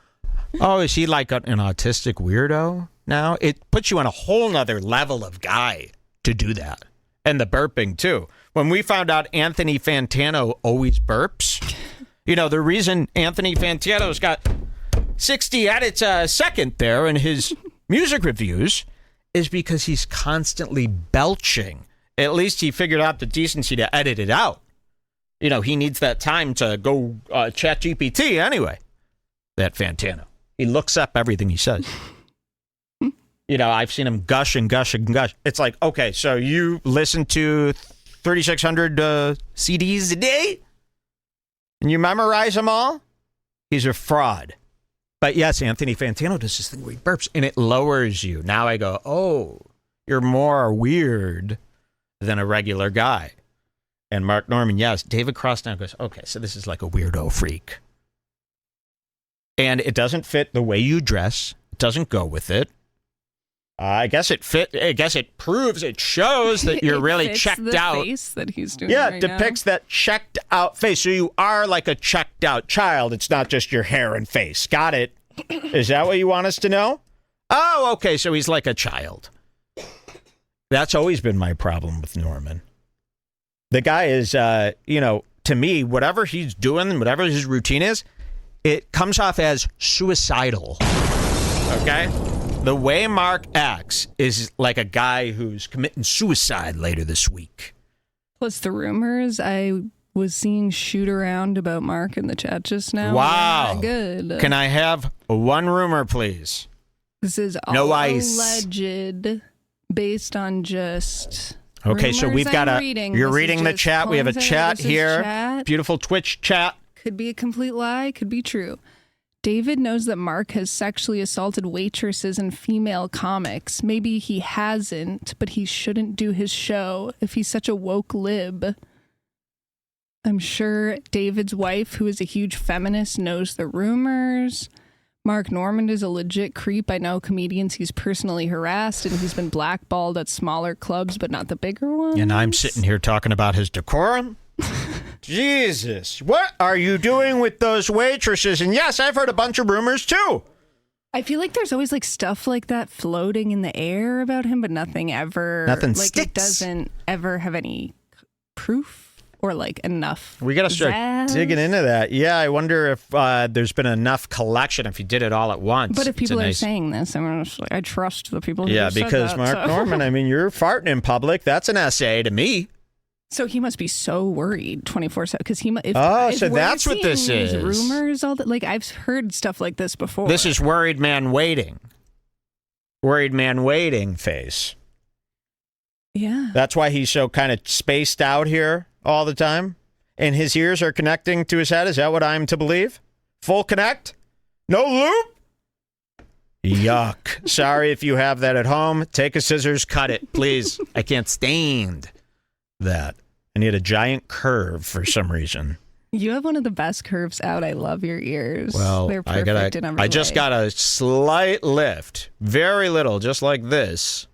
oh, is he like an autistic weirdo now? It puts you on a whole nother level of guy to do that. And the burping, too. When we found out Anthony Fantano always burps, the reason Anthony Fantano's got 60 edits a second there in his music reviews is because he's constantly belching. At least he figured out the decency to edit it out. He needs that time to go chat GPT anyway. That Fantano. He looks up everything he says. I've seen him gush and gush and gush. It's like, okay, so you listen to 3,600 CDs a day? And you memorize them all? He's a fraud. But yes, Anthony Fantano does this thing where he burps, and it lowers you. Now I go, oh, you're more weird than a regular guy. And Mark Norman, yes. David Cross now goes, okay, so this is like a weirdo freak. And it doesn't fit the way you dress. It doesn't go with it. I guess it proves, it shows that you're really checked out.
Face that he's doing
yeah,
right
it depicts that checked out face. So you are like a checked out child. It's not just your hair and face. Got it. Is that what you want us to know? Oh, okay. So he's like a child. That's always been my problem with Norman. The guy is, to me, whatever he's doing, whatever his routine is, it comes off as suicidal. Okay? The way Mark acts is like a guy who's committing suicide later this week.
Plus the rumors I was seeing shoot around about Mark in the chat just now.
Wow.
Good.
Can I have one rumor, please?
This is
No
all
ice.
alleged based on just...
Okay, so we've got you're
This
reading
is
the
just
chat. We have a chat
this is
here.
chat.
Beautiful Twitch chat.
Could be a complete lie, could be true. David knows that Mark has sexually assaulted waitresses and female comics. Maybe he hasn't, but he shouldn't do his show if he's such a woke lib. I'm sure David's wife, who is a huge feminist, knows the rumors. Mark Normand is a legit creep. I know comedians he's personally harassed, and he's been blackballed at smaller clubs, but not the bigger ones.
And I'm sitting here talking about his decorum. Jesus, what are you doing with those waitresses? And yes, I've heard a bunch of rumors too.
I feel like there's always like stuff like that floating in the air about him, but nothing
Nothing
like
sticks.
It doesn't ever have any proof or like enough.
We got to start
zazz.
digging into that. Yeah, I wonder if there's been enough collection if he did it all at once.
But if
It's
people
a
are
nice-
saying this, I trust the people who
Yeah,
said
because
that,
Mark
so.
Norman, I mean, you're farting in public. That's an essay to me.
So he must be so worried 24/7 because he.
So that's what this is.
Rumors, all that. Like I've heard stuff like this before.
This is worried man waiting. Worried man waiting face.
Yeah.
That's why he's so kind of spaced out here all the time. And his ears are connecting to his head. Is that what I'm to believe? Full connect? No loop? Yuck. Sorry if you have that at home. Take a scissors, cut it, please. I can't stand that. I need a giant curve for some reason.
You have one of the best curves out. I love your ears.
Well,
they're perfect in every
I just
way.
got a slight lift. Very little, just like this.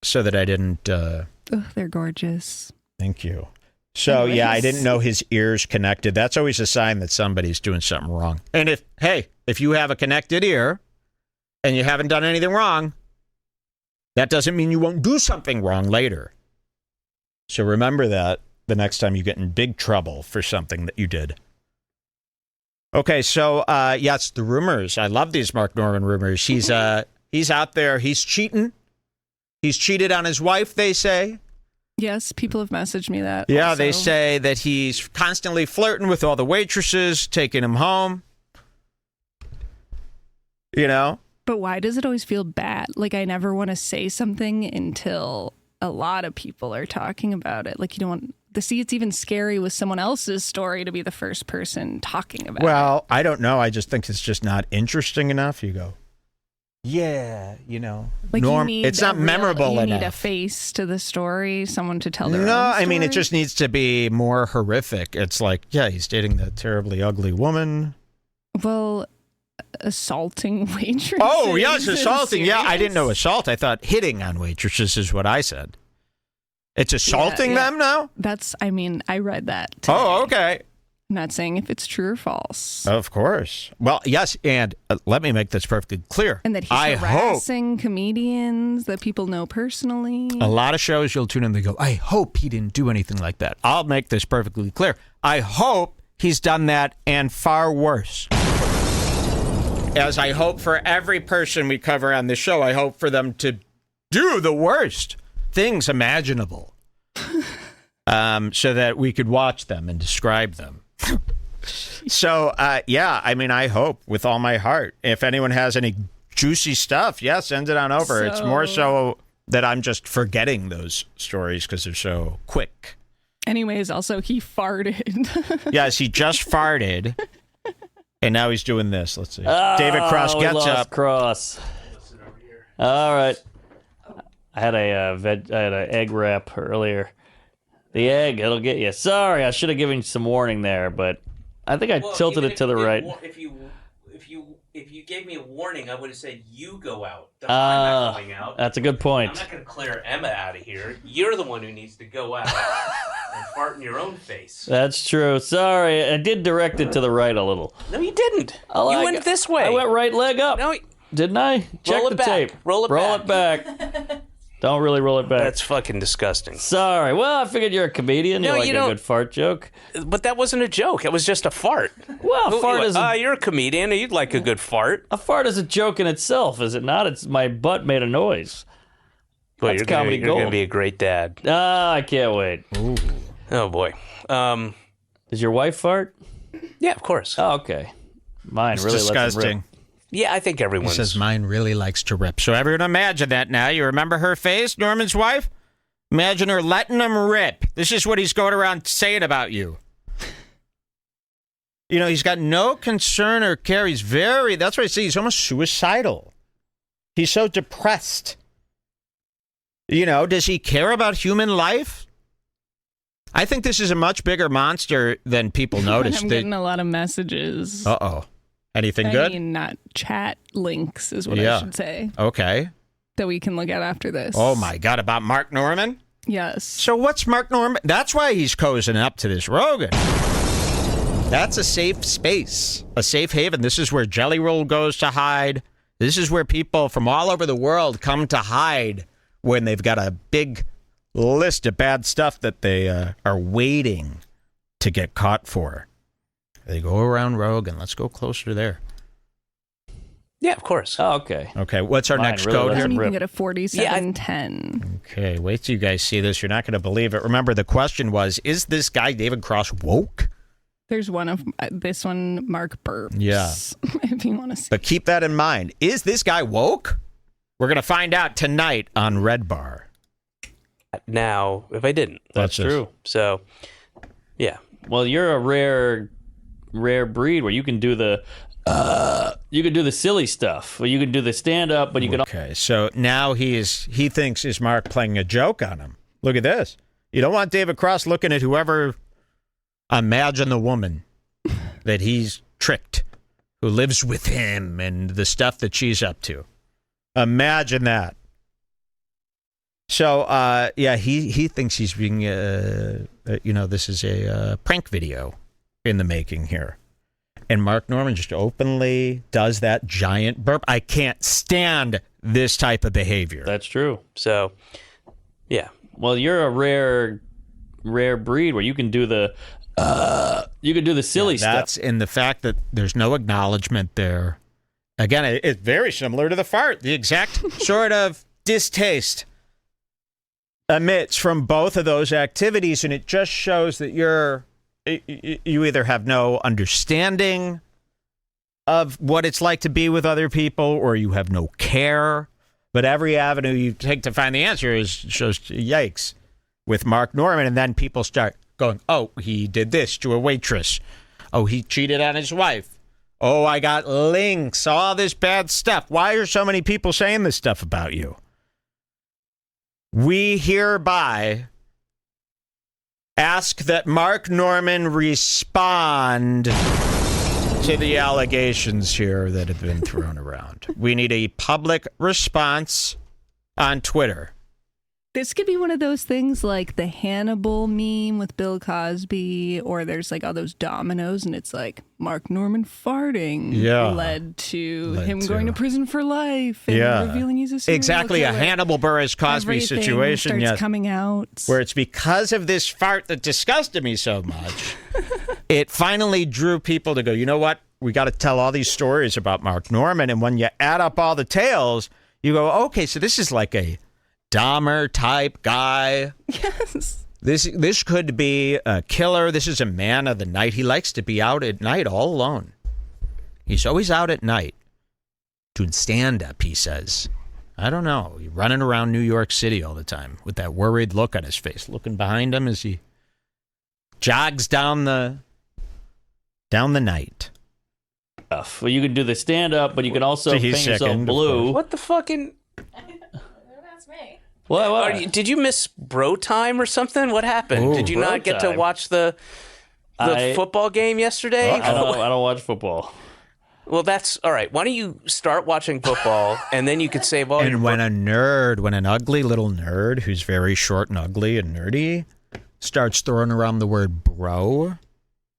So that I didn't...
Oh, they're gorgeous.
Thank you. So, yeah, I didn't know his ears connected. That's always a sign that somebody's doing something wrong. And if you have a connected ear and you haven't done anything wrong, that doesn't mean you won't do something wrong later. So remember that the next time you get in big trouble for something that you did. Okay, so, yes, the rumors. I love these Mark Norman rumors. He's out there. He's cheating. He's cheated on his wife, they say.
Yes, people have messaged me that.
Yeah,
also.
they say that he's constantly flirting with all the waitresses, taking them home. You know?
But why does it always feel bad? Like, I never want to say something until a lot of people are talking about it. Like, you don't want to see it's even scary with someone else's story to be the first person talking about it.
Well, I don't know. I just think it's just not interesting enough. You go, yeah, you know.
Like
it's not memorable
you
enough.
You need a face to the story, someone to tell their
No,
own
I mean, it
story.
just needs to be more horrific. It's like, yeah, he's dating that terribly ugly woman.
Well, assaulting waitresses.
Oh, yes,
is
assaulting. Yeah, I
serious.
didn't know assault. I thought hitting on waitresses is what I said. It's assaulting
Yeah.
them now?
I read that today.
Oh, okay.
I'm not saying if it's true or false.
Of course. Well, yes, and let me make this perfectly clear.
And that he's
I hope
harassing comedians that people know personally.
a lot of shows you'll tune in and they go, I hope he didn't do anything like that. I'll make this perfectly clear. I hope he's done that and far worse. As I hope for every person we cover on this show, I hope for them to do the worst things imaginable so that we could watch them and describe them. So, yeah, I mean, I hope with all my heart. If anyone has any juicy stuff, yeah, send it on over. It's more so that I'm just forgetting those stories because they're so quick.
Anyways, also, he farted.
Yes, he just farted, and now he's doing this. Let's see. David Cross
we
gets
lost
up.
Cross. All right. I had an egg wrap earlier. The egg, it'll get you. Sorry, I should have given you some warning there, but I think I tilted it to the right.
If you gave me a warning, I would have said you go out. I'm not going out.
That's a good point.
I'm not going to clear Emma out of here. You're the one who needs to go out and fart in your own face.
That's true. Sorry, I did direct it to the right a little.
No, you didn't.
Oh,
You went this way.
I went right leg up.
No,
Didn't I? Check
Roll
the
it back.
tape.
Roll it
back. Don't really roll it back.
That's fucking disgusting.
Sorry. Well, I figured you're a comedian.
No,
You like
you
a good fart joke.
But that wasn't a joke. It was just a fart.
Well, a fart is
you're a comedian. You'd like a good fart.
a fart is a joke in itself, is it not? It's my butt made a noise.
But
That's comedy
you're
gold.
going to be a great dad.
Ah, I can't wait.
Ooh.
Oh, boy.
Does your wife fart?
Yeah, of course.
Oh, okay. Mine
It's
really lets it
disgusting.
rip.
Yeah, I think
He
everyone's...
says mine really likes to rip. So everyone imagine that now. You remember her face, Norman's wife? Imagine her letting him rip. This is what he's going around saying about you. You know, he's got no concern or care. That's what I see. He's almost suicidal. He's so depressed. You know, does he care about human life? I think this is a much bigger monster than people notice.
I'm getting a lot of messages.
Uh-oh. Anything
I
good?
mean, not chat links is what
Yeah.
I should say,
Okay.
that we can look at after this.
Oh, my God. About Mark Norman?
Yes.
So what's Mark Norman? That's why he's cozying up to this Rogan. That's a safe space, a safe haven. This is where Jelly Roll goes to hide. This is where people from all over the world come to hide when they've got a big list of bad stuff that they are waiting to get caught for. They go around Rogan. Let's go closer there.
Yeah, of course.
Oh, okay.
Okay, what's our
Mine
next
really
code
I
here?
don't even
rip.
get a 4710.
Okay, wait till you guys see this. You're not going to believe it. Remember, the question was, is this guy David Cross woke?
There's one of this one, Mark Burps.
Yeah.
If you want to see.
But keep that in mind. Is this guy woke? We're going to find out tonight on Red Bar.
Now, if I didn't.
That's true.
So, yeah.
Well, you're a rare breed where you can do the silly stuff. Well, you can do the stand up, but you can.
Okay, so now he thinks is Mark playing a joke on him. Look at this. You don't want David Cross looking at whoever. Imagine the woman that he's tricked, who lives with him and the stuff that she's up to. Imagine that. So, yeah, he thinks he's being, this is a prank video in the making here. And Mark Norman just openly does that giant burp. I can't stand this type of behavior.
That's true.
So, yeah.
Well, you're a rare breed where you can do the silly stuff.
That's in the fact that there's no acknowledgement there. Again, it's very similar to the fart. The exact sort of distaste emits from both of those activities, and it just shows that you either have no understanding of what it's like to be with other people, or you have no care. But every avenue you take to find the answer shows yikes with Mark Norman, and then people start going, oh, he did this to a waitress. Oh, he cheated on his wife. Oh, I got links, all this bad stuff. Why are so many people saying this stuff about you? We hereby ask that Mark Norman respond to the allegations here that have been thrown around. We need a public response on Twitter.
This could be one of those things like the Hannibal meme with Bill Cosby, or there's like all those dominoes, and it's like Mark Norman farting led to him going to prison for life and revealing he's a serial
exactly
killer.
A Hannibal Buress Cosby
Everything
situation.
starts coming out.
Where it's because of this fart that disgusted me so much, it finally drew people to go, you know what? We got to tell all these stories about Mark Norman. And when you add up all the tales, you go, okay, so this is like a Dahmer type guy.
Yes.
This could be a killer. This is a man of the night. He likes to be out at night all alone. He's always out at night doing stand-up, he says. I don't know. He's running around New York City all the time with that worried look on his face, looking behind him as he jogs down the night.
Well, you can do the stand-up, but you can also paint yourself
sickened,
blue.
What the fucking...
That's me.
What?
Did you miss bro time or something? What happened?
Ooh,
Did you
bro
not get to
time.
watch the football game yesterday?
I don't watch football.
Well, that's all right. Why don't you start watching football, and then you could save all your...
And when an ugly little nerd who's very short and ugly and nerdy starts throwing around the word bro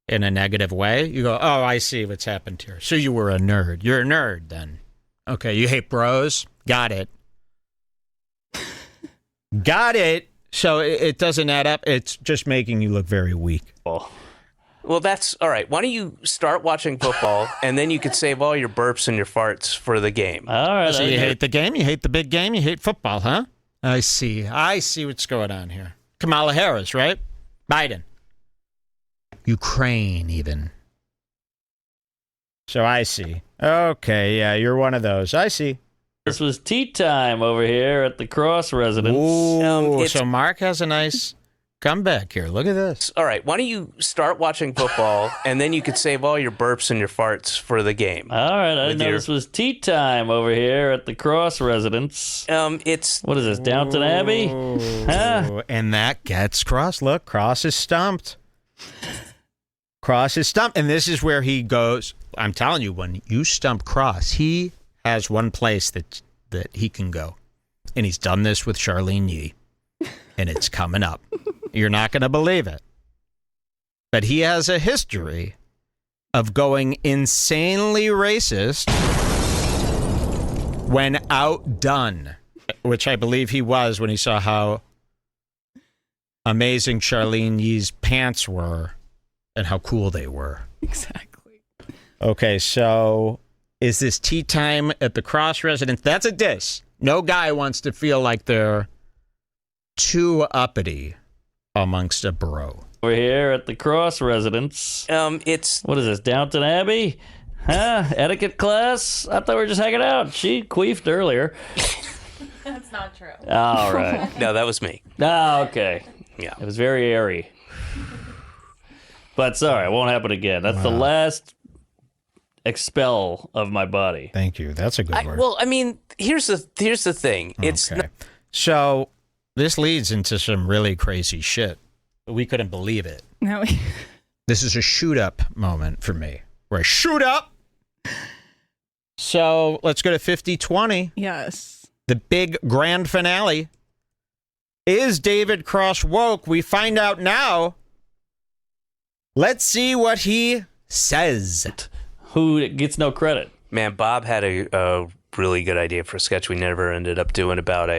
in a negative way, you go, oh, I see what's happened here. So you were a nerd. You're a nerd then. Okay, you hate bros? Got it. Got it. So it doesn't add up. It's just making you look very weak.
Well, that's all right. Why don't you start watching football, and then you could save all your burps and your farts for the game.
All right.
So you hate the game? You hate the big game? You hate football, huh? I see. I see what's going on here. Kamala Harris, right? Biden. Ukraine, even. So I see. Okay, yeah, you're one of those. I see.
This was tea time over here at the Cross residence.
Ooh, so Mark has a nice comeback here. Look at this.
All right. Why don't you start watching football, and then you could save all your burps and your farts for the game.
All right. I didn't know this was tea time over here at the Cross residence.
It's...
What is this, Downton Abbey? Huh?
And that gets Cross. Look, Cross is stumped. Cross is stumped. And this is where he goes. I'm telling you, when you stump Cross, he has one place that he can go. And he's done this with Charlene Yee. And it's coming up. You're not going to believe it. But he has a history of going insanely racist when outdone, which I believe he was when he saw how amazing Charlene Yee's pants were and how cool they were.
Exactly.
Okay, so is this tea time at the Cross residence? That's a diss. No guy wants to feel like they're too uppity amongst a bro.
We're here at the Cross residence.
It's...
What is this, Downton Abbey? Huh? Etiquette class? I thought we were just hanging out. She queefed earlier.
That's not true.
All right.
No, that was me.
Oh, okay.
Yeah.
It was very airy. But sorry, it won't happen again. That's the last expel of my body.
Thank you. That's a good word.
Well, I mean, here's the thing. It's
okay. So this leads into some really crazy shit. We couldn't believe it.
Now
This is a shoot up moment for me. Where I shoot up. So let's go to 50-20.
yes.
The big grand finale. Is David Cross woke? We find out now. Let's see what he says.
Who gets no credit?
Man, Bob had a really good idea for a sketch we never ended up doing about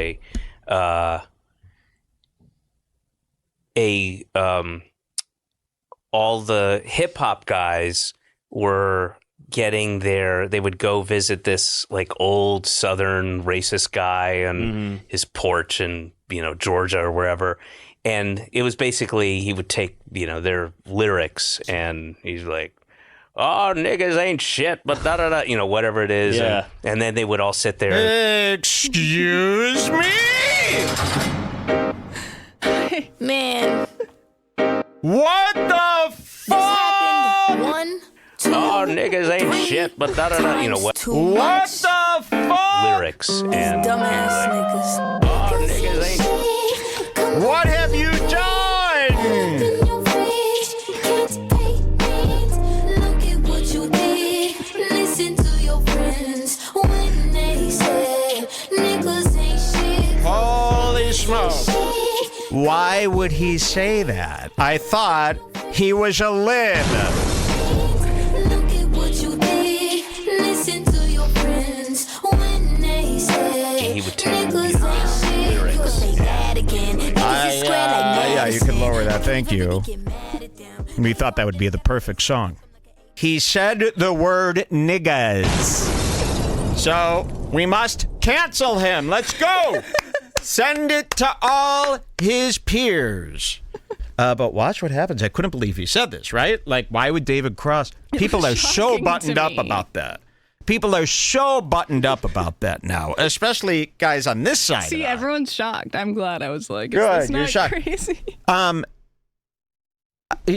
all the hip hop guys were getting they would go visit this like old Southern racist guy on his porch in, Georgia or wherever. And it was basically, he would take, their lyrics and he's like, oh, niggas ain't shit, but da-da-da, whatever it is.
Yeah.
And then they would all sit there.
Excuse me?
Man,
What the fuck?
1, 2,
Oh, niggas ain't shit, but da-da-da, what?
What the fuck?
Lyrics and
dumbass niggas.
oh, niggas ain't.
What have you done?
Look at what you did. Listen to your friends when they say niggas ain't shit.
Holy smoke. Why would he say that? I thought he was a lib.
Look at what you did. Listen to your friends when they say
He would take,
niggas ain't shit. You could say that again.
Yeah, you can lower that. Thank you. We thought that would be the perfect song. He said the word niggas. So we must cancel him. Let's go. Send it to all his peers. But watch what happens. I couldn't believe he said this, right? Like, why would David Cross? People are so buttoned up about that. People are so buttoned up about that now, especially guys on this side.
See, everyone's shocked. I'm glad. I was like,
good.
Is this
You're
not
shocked.
crazy?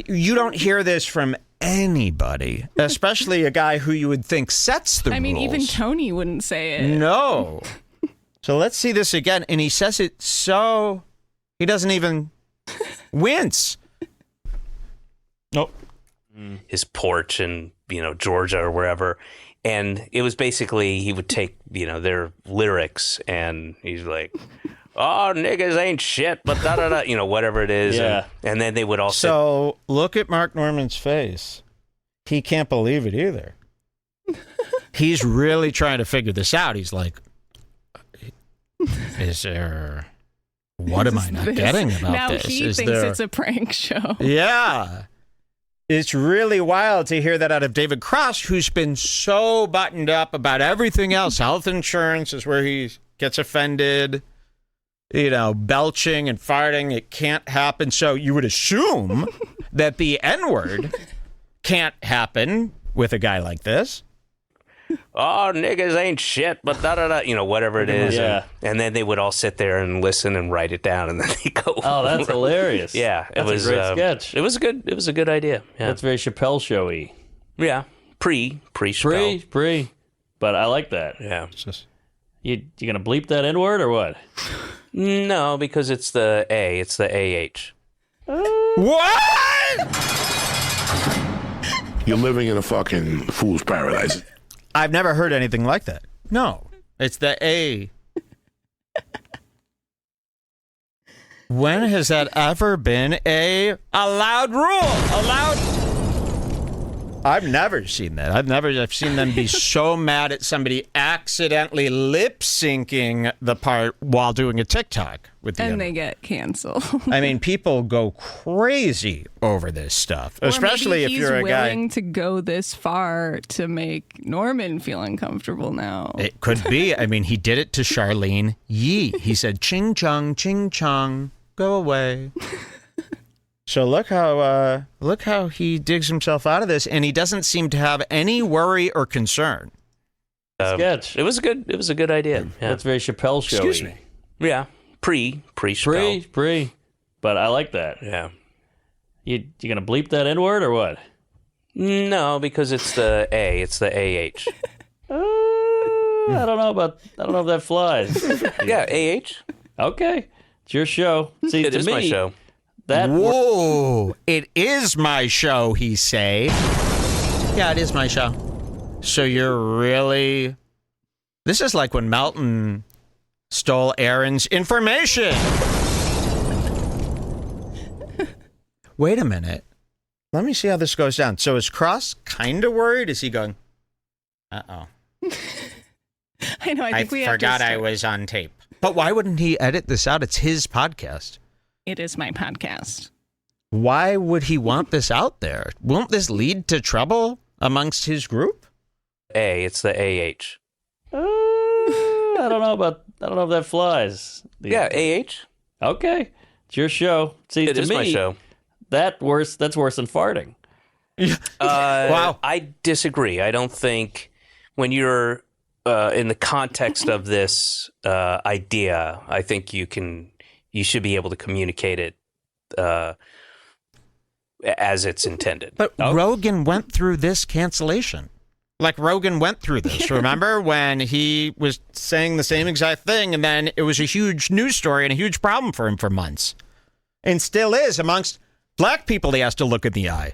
You don't hear this from anybody, especially a guy who you would think sets the rules.
I mean, even Tony wouldn't say it.
No. So let's see this again. And he says it so he doesn't even wince. Nope.
his porch in, Georgia or wherever. And it was basically, he would take, their lyrics and he's like, oh, niggas ain't shit, but da-da-da, whatever it is.
Yeah.
And then they would all
So look at Mark Norman's face. He can't believe it either. He's really trying to figure this out. He's like, is there what am I not getting about
now
this?
he thinks it's a prank show.
Yeah. It's really wild to hear that out of David Cross, who's been so buttoned up about everything else. Health insurance is where he gets offended. You know, belching and farting, it can't happen. So you would assume that the N-word can't happen with a guy like this.
Oh, niggas ain't shit, but da-da-da, you know, whatever it is.
Yeah.
And then they would all sit there and listen and write it down, and then they go.
Oh, that's hilarious.
Yeah.
That's a great sketch.
It was a good idea. Yeah.
That's very Chappelle showy.
Yeah. Pre-Chappelle.
Pre. But I like that.
Yeah.
You going to bleep that N-word or what?
No, because it's the A. It's the AH.
What?
You're living in a fucking fool's paradise.
I've never heard anything like that. No, it's the A. When has that ever been a allowed rule? I've never seen that. I've seen them be so mad at somebody accidentally lip syncing the part while doing a TikTok with the
And
N-word.
they get canceled.
I mean, people go crazy over this stuff, especially
or
if
maybe
you're a
he's
guy.
willing to go this far to make Norman feel uncomfortable now.
It could be. I mean, he did it to Charlene Yee. He said, "Ching chong, go away." So look how he digs himself out of this, and he doesn't seem to have any worry or concern.
Sketch.
It was a good idea. Yeah.
That's very Chappelle showy.
Excuse me.
Yeah. Pre-Chappelle.
Pre. But I like that.
Yeah.
You going to bleep that N-word or what?
No, because it's the A. It's the AH.
I don't know if that flies.
Yeah, AH.
Okay. It's your show. See,
It
to
is
me,
my show.
Whoa, it is my show, he say. Yeah, it is my show. So you're really... This is like when Melton stole Aaron's information. Wait a minute. Let me see how this goes down. So is Cross kind of worried? Is he going, uh-oh.
I know. I think we have
forgot
to
I was on tape. But why wouldn't he edit this out? It's his podcast.
It is my podcast.
Why would he want this out there? Won't this lead to trouble amongst his group?
A. It's the AH.
I don't know if that flies.
Yeah, AH.
Okay. It's your show. See,
It
to
is
me,
my show.
that's worse than farting.
Wow. I disagree. I don't think when you're in the context of this idea, I think you should be able to communicate it as it's intended.
But Rogan went through this cancellation. Like Rogan went through this. Remember when he was saying the same exact thing, and then it was a huge news story and a huge problem for him for months. And still is amongst black people he has to look in the eye.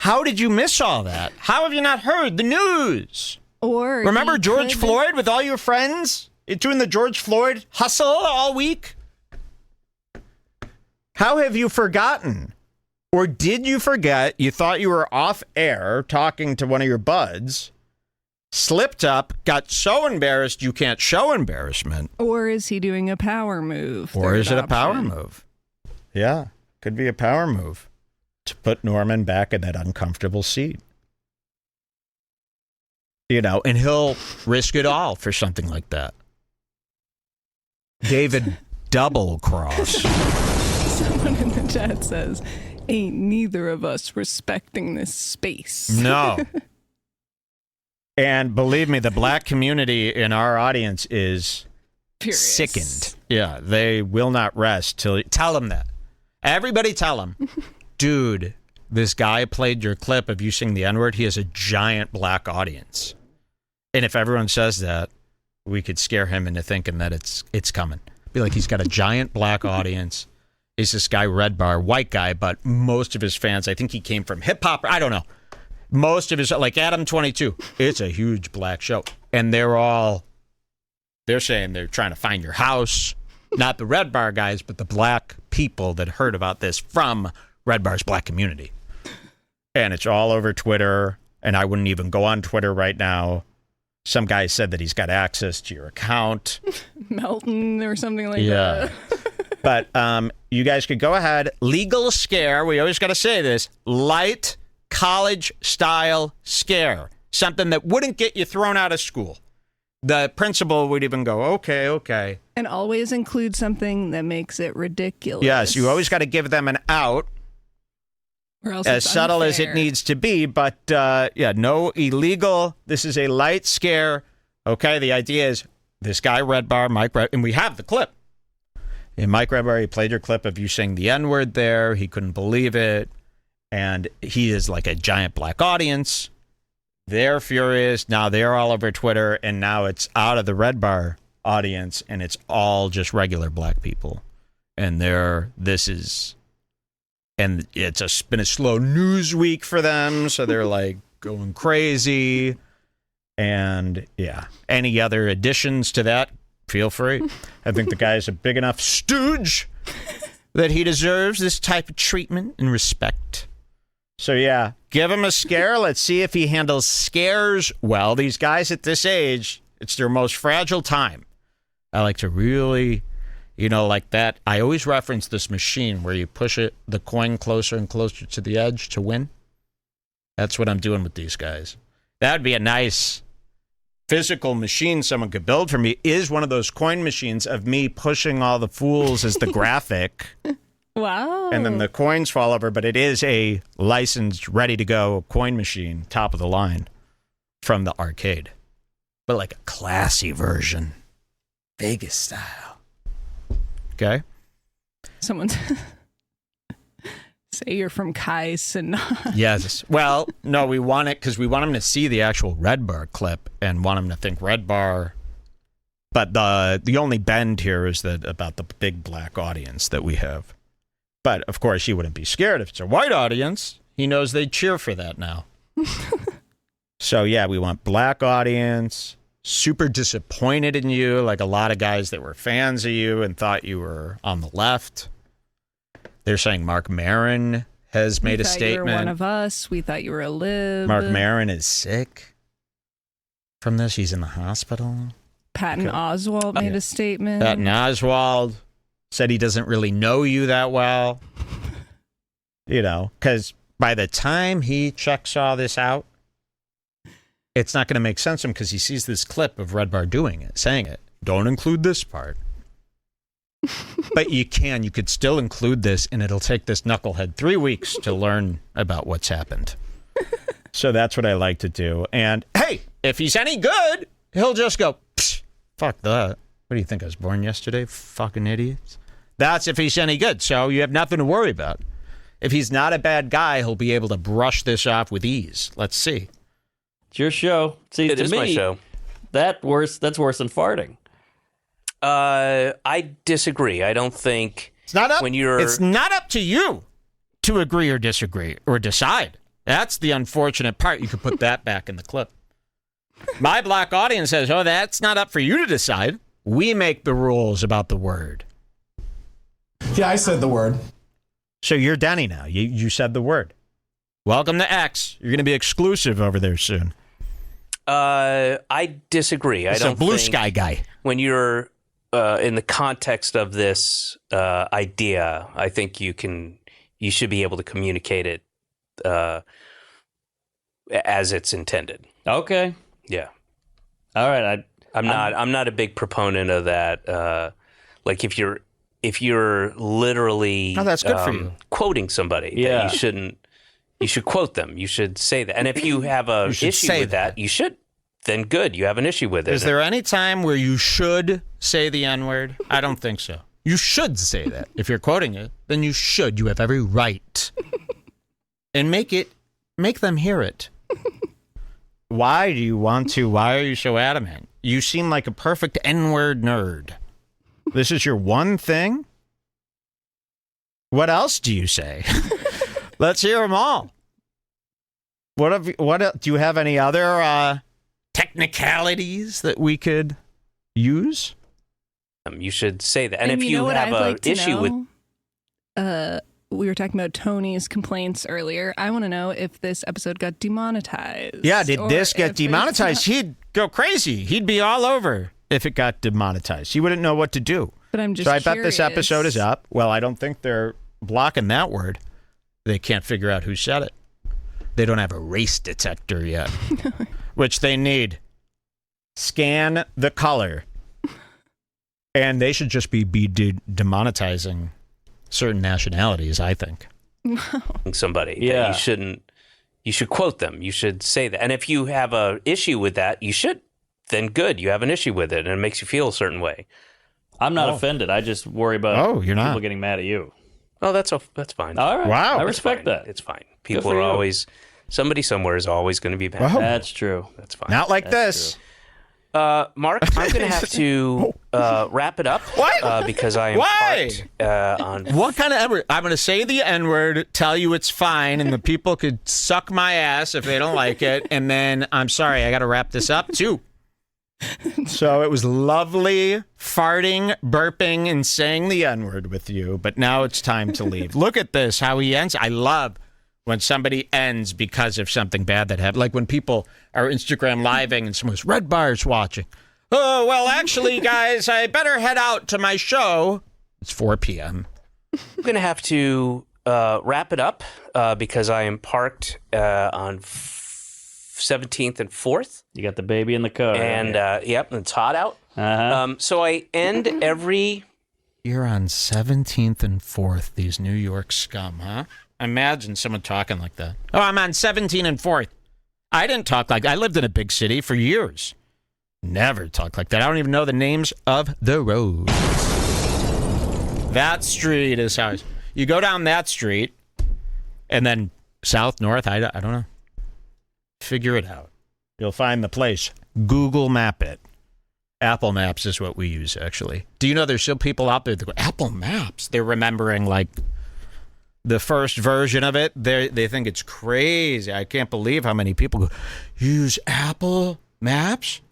How did you miss all that? How have you not heard the news?
Or
remember
he
George
could-
Floyd with all your friends doing the George Floyd hustle all week? How have you forgotten? Or did you forget you thought you were off air talking to one of your buds, slipped up, got so embarrassed you can't show embarrassment?
Or is he doing a power move?
Or is
Third
it a power
option.
move? Yeah, could be a power move to put Norman back in that uncomfortable seat. You know, and he'll risk it all for something like that. David double cross.
Someone in the chat says, ain't neither of us respecting this space.
No. And believe me, the black community in our audience is
Furious.
sickened. Yeah, they will not rest till... Tell them that. Everybody tell them. Dude, this guy played your clip of you saying the N-word. He has a giant black audience. And if everyone says that, we could scare him into thinking that it's coming. Be like, he's got a giant black audience. Is this guy Redbar, white guy, but most of his fans, I think he came from hip hop. I don't know. Most of his, like Adam 22, it's a huge black show. And they're saying they're trying to find your house. Not the Redbar guys, but the black people that heard about this from Redbar's black community. And it's all over Twitter. And I wouldn't even go on Twitter right now. Some guy said that he's got access to your account.
Melton or something like that.
But you guys could go ahead. Legal scare. We always got to say this. Light college-style scare. Something that wouldn't get you thrown out of school. The principal would even go, okay.
And always include something that makes it ridiculous.
Yes, you always got to give them an out.
Or else
as
it's
subtle as it
unfair.
needs to be, but no illegal. This is a light scare. Okay, the idea is this guy, Redbar, Mike, and we have the clip. And Mike Redbar, he played your clip of you saying the N-word there. He couldn't believe it. And he is like a giant black audience. They're furious. Now they're all over Twitter, and now it's out of the Redbar audience, and it's all just regular black people. And and it's been a slow news week for them, so they're like going crazy. And yeah, any other additions to that, feel free. I think the guy's a big enough stooge that he deserves this type of treatment and respect. So yeah, give him a scare. Let's see if he handles scares well. These guys at this age, it's their most fragile time. I like to really... like that. I always reference this machine where you push the coin closer and closer to the edge to win. That's what I'm doing with these guys. That would be a nice physical machine someone could build for me. Is one of those coin machines of me pushing all the fools as the graphic.
Wow.
And then the coins fall over, but it is a licensed, ready-to-go coin machine, top of the line, from the arcade. But like a classy version. Vegas style. Okay.
Someone say you're from Kais and
Yes. Well, no, we want it because we want him to see the actual Redbar clip and want him to think Redbar. But the only bend here is that about the big black audience that we have. But of course, he wouldn't be scared if it's a white audience. He knows they'd cheer for that now. So yeah, we want black audience. Super disappointed in you, like a lot of guys that were fans of you and thought you were on the left. They're saying Mark Maron has made a statement.
You were one of us. We thought you were a lib.
Mark Maron is sick from this. He's in the hospital.
Patton Oswalt made a statement.
Patton Oswalt said he doesn't really know you that well. Because by the time he checks all this out, it's not going to make sense to him because he sees this clip of Redbar doing it, saying it. Don't include this part. But you could still include this, and it'll take this knucklehead 3 weeks to learn about what's happened. So that's what I like to do. And hey, if he's any good, he'll just go, fuck that. What do you think, I was born yesterday? Fucking idiots. That's if he's any good. So you have nothing to worry about. If he's not a bad guy, he'll be able to brush this off with ease. Let's see.
It's your show. See,
it is my show.
That's worse than farting.
I disagree. I don't think
it's not up.
When
it's not up to you to agree or disagree or decide. That's the unfortunate part. You could put that back in the clip. My black audience says, "Oh, that's not up for you to decide. We make the rules about the word."
Yeah, I said the word.
So you're Denny now. You said the word. Welcome to X. You're going to be exclusive over there soon.
I disagree.
It's
I don't
a blue
think
sky guy.
When you're in the context of this idea, I think you should be able to communicate it as it's intended.
Okay.
Yeah.
All right.
I'm not a big proponent of that. Like if you're literally
that's good for you.
Quoting somebody,
yeah,
that you shouldn't. You should quote them. You should say that. And if you have a issue with that, you should. Then good. You have an issue with it.
Is there any time where you should say the N-word? I don't think so. You should say that. If you're quoting it, then you should. You have every right. And make them hear it. Why do you want to? Why are you so adamant? You seem like a perfect N-word nerd. This is your one thing? What else do you say? Let's hear them all. What do you have any other technicalities that we could use?
You should say that. And if
you
you
know what
have
I'd
an
like to
issue with...
we were talking about Tony's complaints earlier. I want to know if this episode got demonetized.
Yeah, did this get
if
demonetized? He'd go crazy. He'd be all over if it got demonetized. He wouldn't know what to do.
But I'm just
So I bet
curious.
this episode is up. Well, I don't think they're blocking that word. They can't figure out who said it. They don't have a race detector yet, which they need. Scan the color. And they should just be demonetizing certain nationalities, I think.
Somebody.
Yeah.
You should quote them. You should say that. And if you have a issue with that, you should. Then good. You have an issue with it, and it makes you feel a certain way.
I'm not offended. I just worry about
you're not.
people getting mad at you.
Oh, that's fine.
All right.
Wow.
I respect that.
It's fine. People
for
are
you.
always, somebody somewhere is always going to be mad.
Wow.
That's true.
That's fine.
Not like this.
Mark, I'm going to have to wrap it up.
What?
Because I am
Why?
parked on...
What kind of N-word? I'm going to say the N-word, tell you it's fine, and the people could suck my ass if they don't like it, and then, I'm sorry, I got to wrap this up, too. So it was lovely farting, burping, and saying the N-word with you, but now it's time to leave. Look at this, how he ends. I love when somebody ends because of something bad that happened. Like when people are Instagram living and someone's Redbar's watching. Oh, well, actually, guys, I better head out to my show. It's 4 p.m.
I'm going to have to wrap it up because I am parked on 17th and 4th.
You got the baby in the car.
And, yep, and it's hot out.
Uh-huh.
So I end every...
You're on 17th and 4th, these New York scum, huh? Imagine someone talking like that. Oh, I'm on 17th and 4th. I didn't talk like that. I lived in a big city for years. Never talk like that. I don't even know the names of the roads. That street is how you go down that street, and then south, north, I don't know. Figure it out. You'll find the place. Google Map it. Apple Maps is what we use, actually. Do you know there's still people out there that go, Apple Maps? They're remembering, like, the first version of it. They think it's crazy. I can't believe how many people go, use Apple Maps?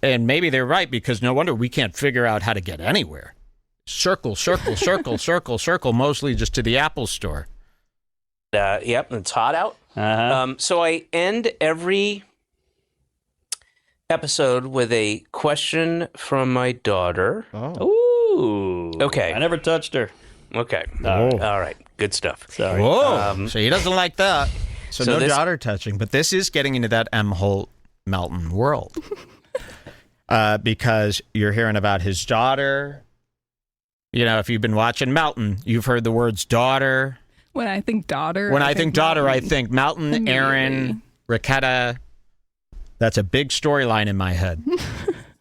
And maybe they're right, because no wonder we can't figure out how to get anywhere. Circle, circle, circle, circle, circle, mostly just to the Apple store.
Yep, and it's hot out.
Uh-huh.
So I end every episode with a question from my daughter.
Ooh.
Okay.
I never touched her.
Okay.
Oh.
All right. Good stuff.
Sorry.
Whoa. So he doesn't like that. So no
this-
daughter touching. But this is getting into that M. Holt Melton world. Because you're hearing about his daughter. You know, if you've been watching Melton, you've heard the words daughter.
When I think daughter.
When I think daughter, I
Melton.
think Melton, Aaron,
Immediately.
Raquetta. That's a big storyline in my head.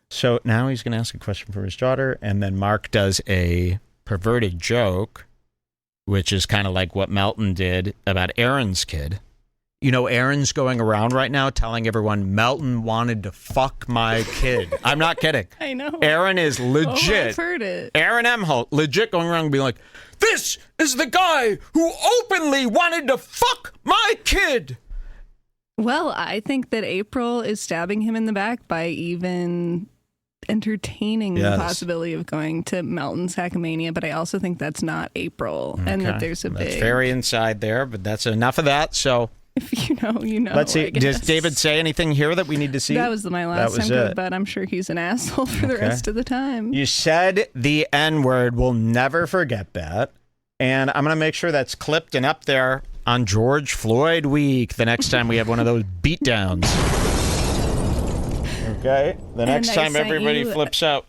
So now he's going to ask a question for his daughter, and then Mark does a perverted joke, which is kind of like what Melton did about Aaron's kid. You know, Aaron's going around right now telling everyone Melton wanted to fuck my kid. I'm not kidding.
I know.
Aaron is legit.
I've heard it.
Aaron M. Holt, legit going around being like, this is the guy who openly wanted to fuck my kid.
Well, I think that April is stabbing him in the back by even entertaining
Yes.
the possibility of going to Melton's Hackmania, but I also think that's not April, and that
Okay.
there's a
That's
big...
very inside there, but that's enough of that. So
If you know, you know.
let's see.
I guess.
Does David say anything here that we need to see?
That was my last
That was
time,
it.
but I'm sure he's an asshole for the
Okay.
rest of the time.
You said the N-word. We'll never forget that. And I'm going to make sure that's clipped and up there on George Floyd week the next time we have one of those beatdowns. Okay? The next
I
time
sent
everybody
you
flips out.